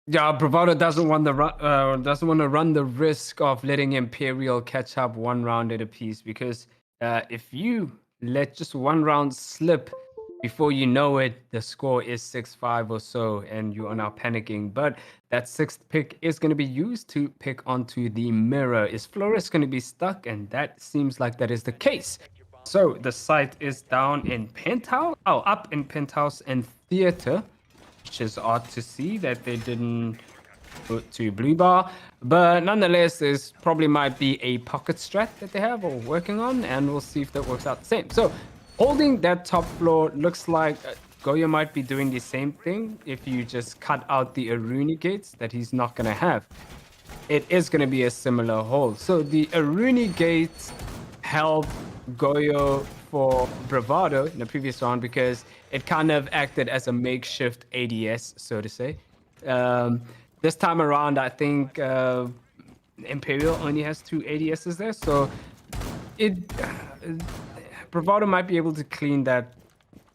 Yeah, Bravado doesn't want to run the risk of letting Imperial catch up one round at a piece, because if you let just one round slip, before you know it, the score is 6-5 or so, and you are now panicking. But that sixth pick is going to be used to pick onto the mirror. Is Flores going to be stuck? And that seems like that is the case. So the site is down in Penthouse, up in Penthouse and Theater, which is odd to see that they didn't put to Blue Bar. But nonetheless, there's probably might be a pocket strat that they have or working on, and we'll see if that works out the same. So holding that top floor looks like Goya might be doing the same thing if you just cut out the Aruni gates that he's not going to have. It is going to be a similar hold. So the Aruni gates help Goyo for Bravado in the previous round because it kind of acted as a makeshift ADS, so to say. This time around, I think Imperial only has 2 ADSs there, so it Bravado might be able to clean that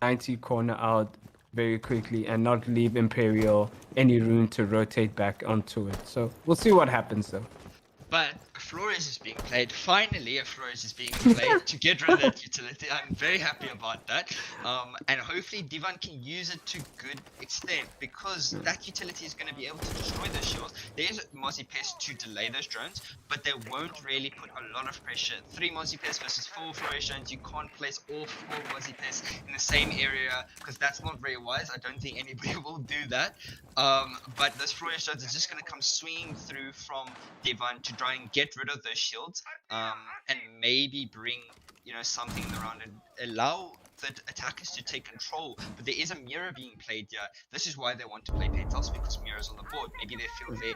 90 corner out very quickly and not leave Imperial any room to rotate back onto it. So we'll see what happens though. But Flores is being played. Finally, a Flores is being played to get rid of that utility. I'm very happy about that. And hopefully Divan can use it to good extent, because that utility is going to be able to destroy those shields. There's Mozzie Pest to delay those drones, but they won't really put a lot of pressure. 3 Mozzie Pests versus 4 Flores drones. You can't place all 4 Mozzie Pests in the same area, because that's not very wise. I don't think anybody will do that. But those Flores drones are just going to come swinging through from Divan to try and get rid of those shields, and maybe bring, something around and allow the attackers to take control. But there is a mirror being played here. This is why they want to play Penthouse, because mirror's on the board. Maybe they feel their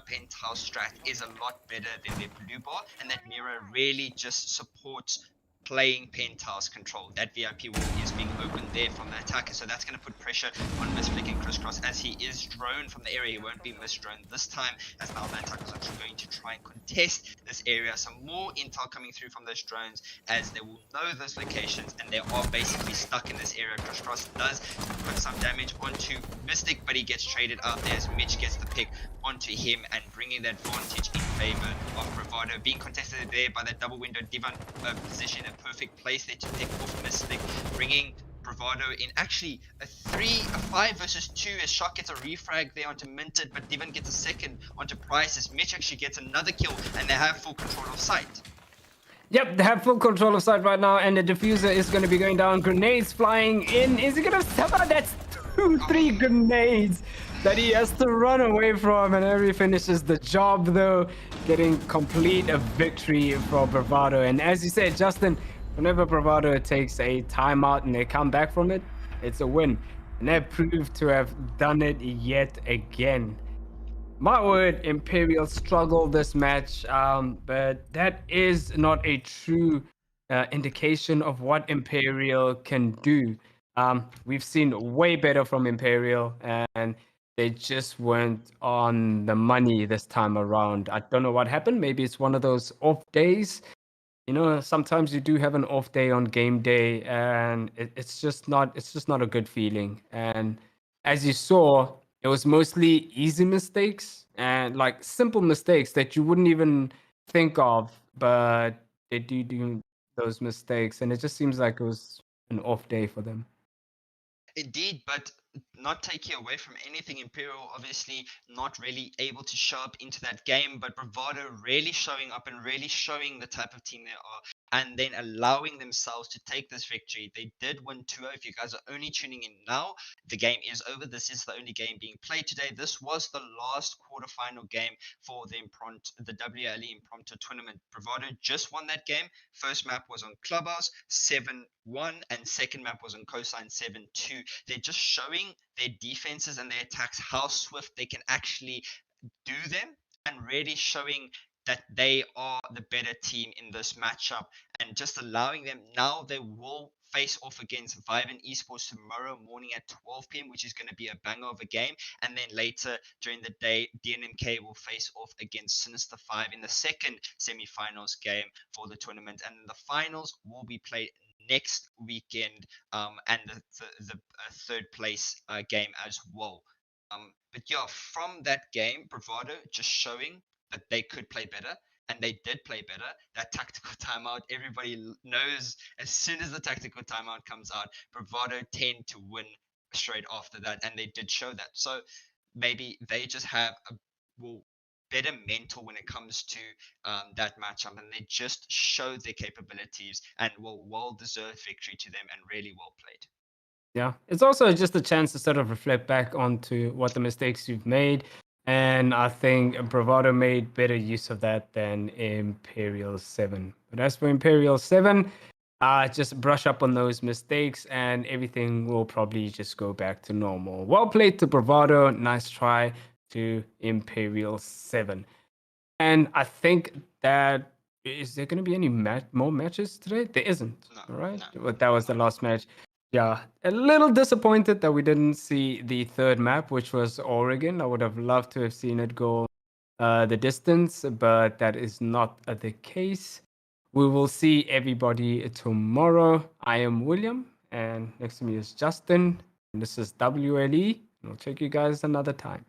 Penthouse strat is a lot better than their blue bar, and that mirror really just supports playing Penthouse control. That VIP wall is being opened there from the attacker, so that's going to put pressure on Misflick and Crisscross, as he is drone from the area. He won't be misdroned this time, as now the attackers are going to try and contest this area. Some more intel coming through from those drones, as they will know those locations, and they are basically stuck in this area. Crisscross does put some damage onto Mystic, but he gets traded out there as Mitch gets the pick onto him, and bringing the advantage in favor of Bravado. Being contested there by that double window, Divan position a perfect place there to pick off Mystic, bringing Bravado in actually a 5 versus 2 as Shock gets a refrag there onto Minted, but Divan gets a second onto Price as Mitch actually gets another kill, and they have full control of site. Yep, they have full control of site right now, and the diffuser is going to be going down. Grenades flying in. Is he going to step out? That's 2-3 grenades that he has to run away from, and Harry finishes the job though, getting complete a victory for Bravado. And as you said, Justin, whenever Bravado takes a timeout and they come back from it, it's a win. And they've proved to have done it yet again. My word, Imperial struggled this match, but that is not a true indication of what Imperial can do. We've seen way better from Imperial, and they just weren't on the money this time around. I don't know what happened. Maybe it's one of those off days. Sometimes you do have an off day on game day, and it's just not a good feeling. And as you saw, it was mostly easy mistakes and like simple mistakes that you wouldn't even think of, but they do those mistakes, and it just seems like it was an off day for them. Indeed, but not taking away from anything, Imperial obviously not really able to show up into that game, but Bravado really showing up and really showing the type of team they are, and then allowing themselves to take this victory. They did win 2-0. If you guys are only tuning in now, the game is over. This is the only game being played today. This was the last quarterfinal game for the WLE Impromptu tournament. Bravado just won that game. First map was on Clubhouse 7-1, and second map was on Cosine 7-2. They're just showing their defenses and their attacks, how swift they can actually do them, and really showing that they are the better team in this matchup, and just allowing them. Now they will face off against VII Esports tomorrow morning at 12 p.m., which is going to be a banger of a game. And then later during the day, DNMK will face off against Sinister 5 in the second semi-finals game for the tournament. And the finals will be played next weekend, and the third place game as well. But yeah, from that game, Bravado just showing that they could play better, and they did play better. That tactical timeout, everybody knows as soon as the tactical timeout comes out, Bravado tend to win straight after that, and they did show that. So maybe they just have a better mental when it comes to that matchup, and they just showed their capabilities, and well-deserved victory to them, and really well played. Yeah, it's also just a chance to sort of reflect back onto what the mistakes you've made. And I think Bravado made better use of that than Imperial 7. But as for Imperial 7, just brush up on those mistakes and everything will probably just go back to normal. Well played to Bravado. Nice try to Imperial 7. And I think that is there going to be any more matches today? There isn't, No, right? no. That was the last match. Yeah, a little disappointed that we didn't see the third map, which was Oregon. I would have loved to have seen it go the distance, but that is not the case. We will see everybody tomorrow. I am William, and next to me is Justin, and this is WLE. We'll check you guys another time.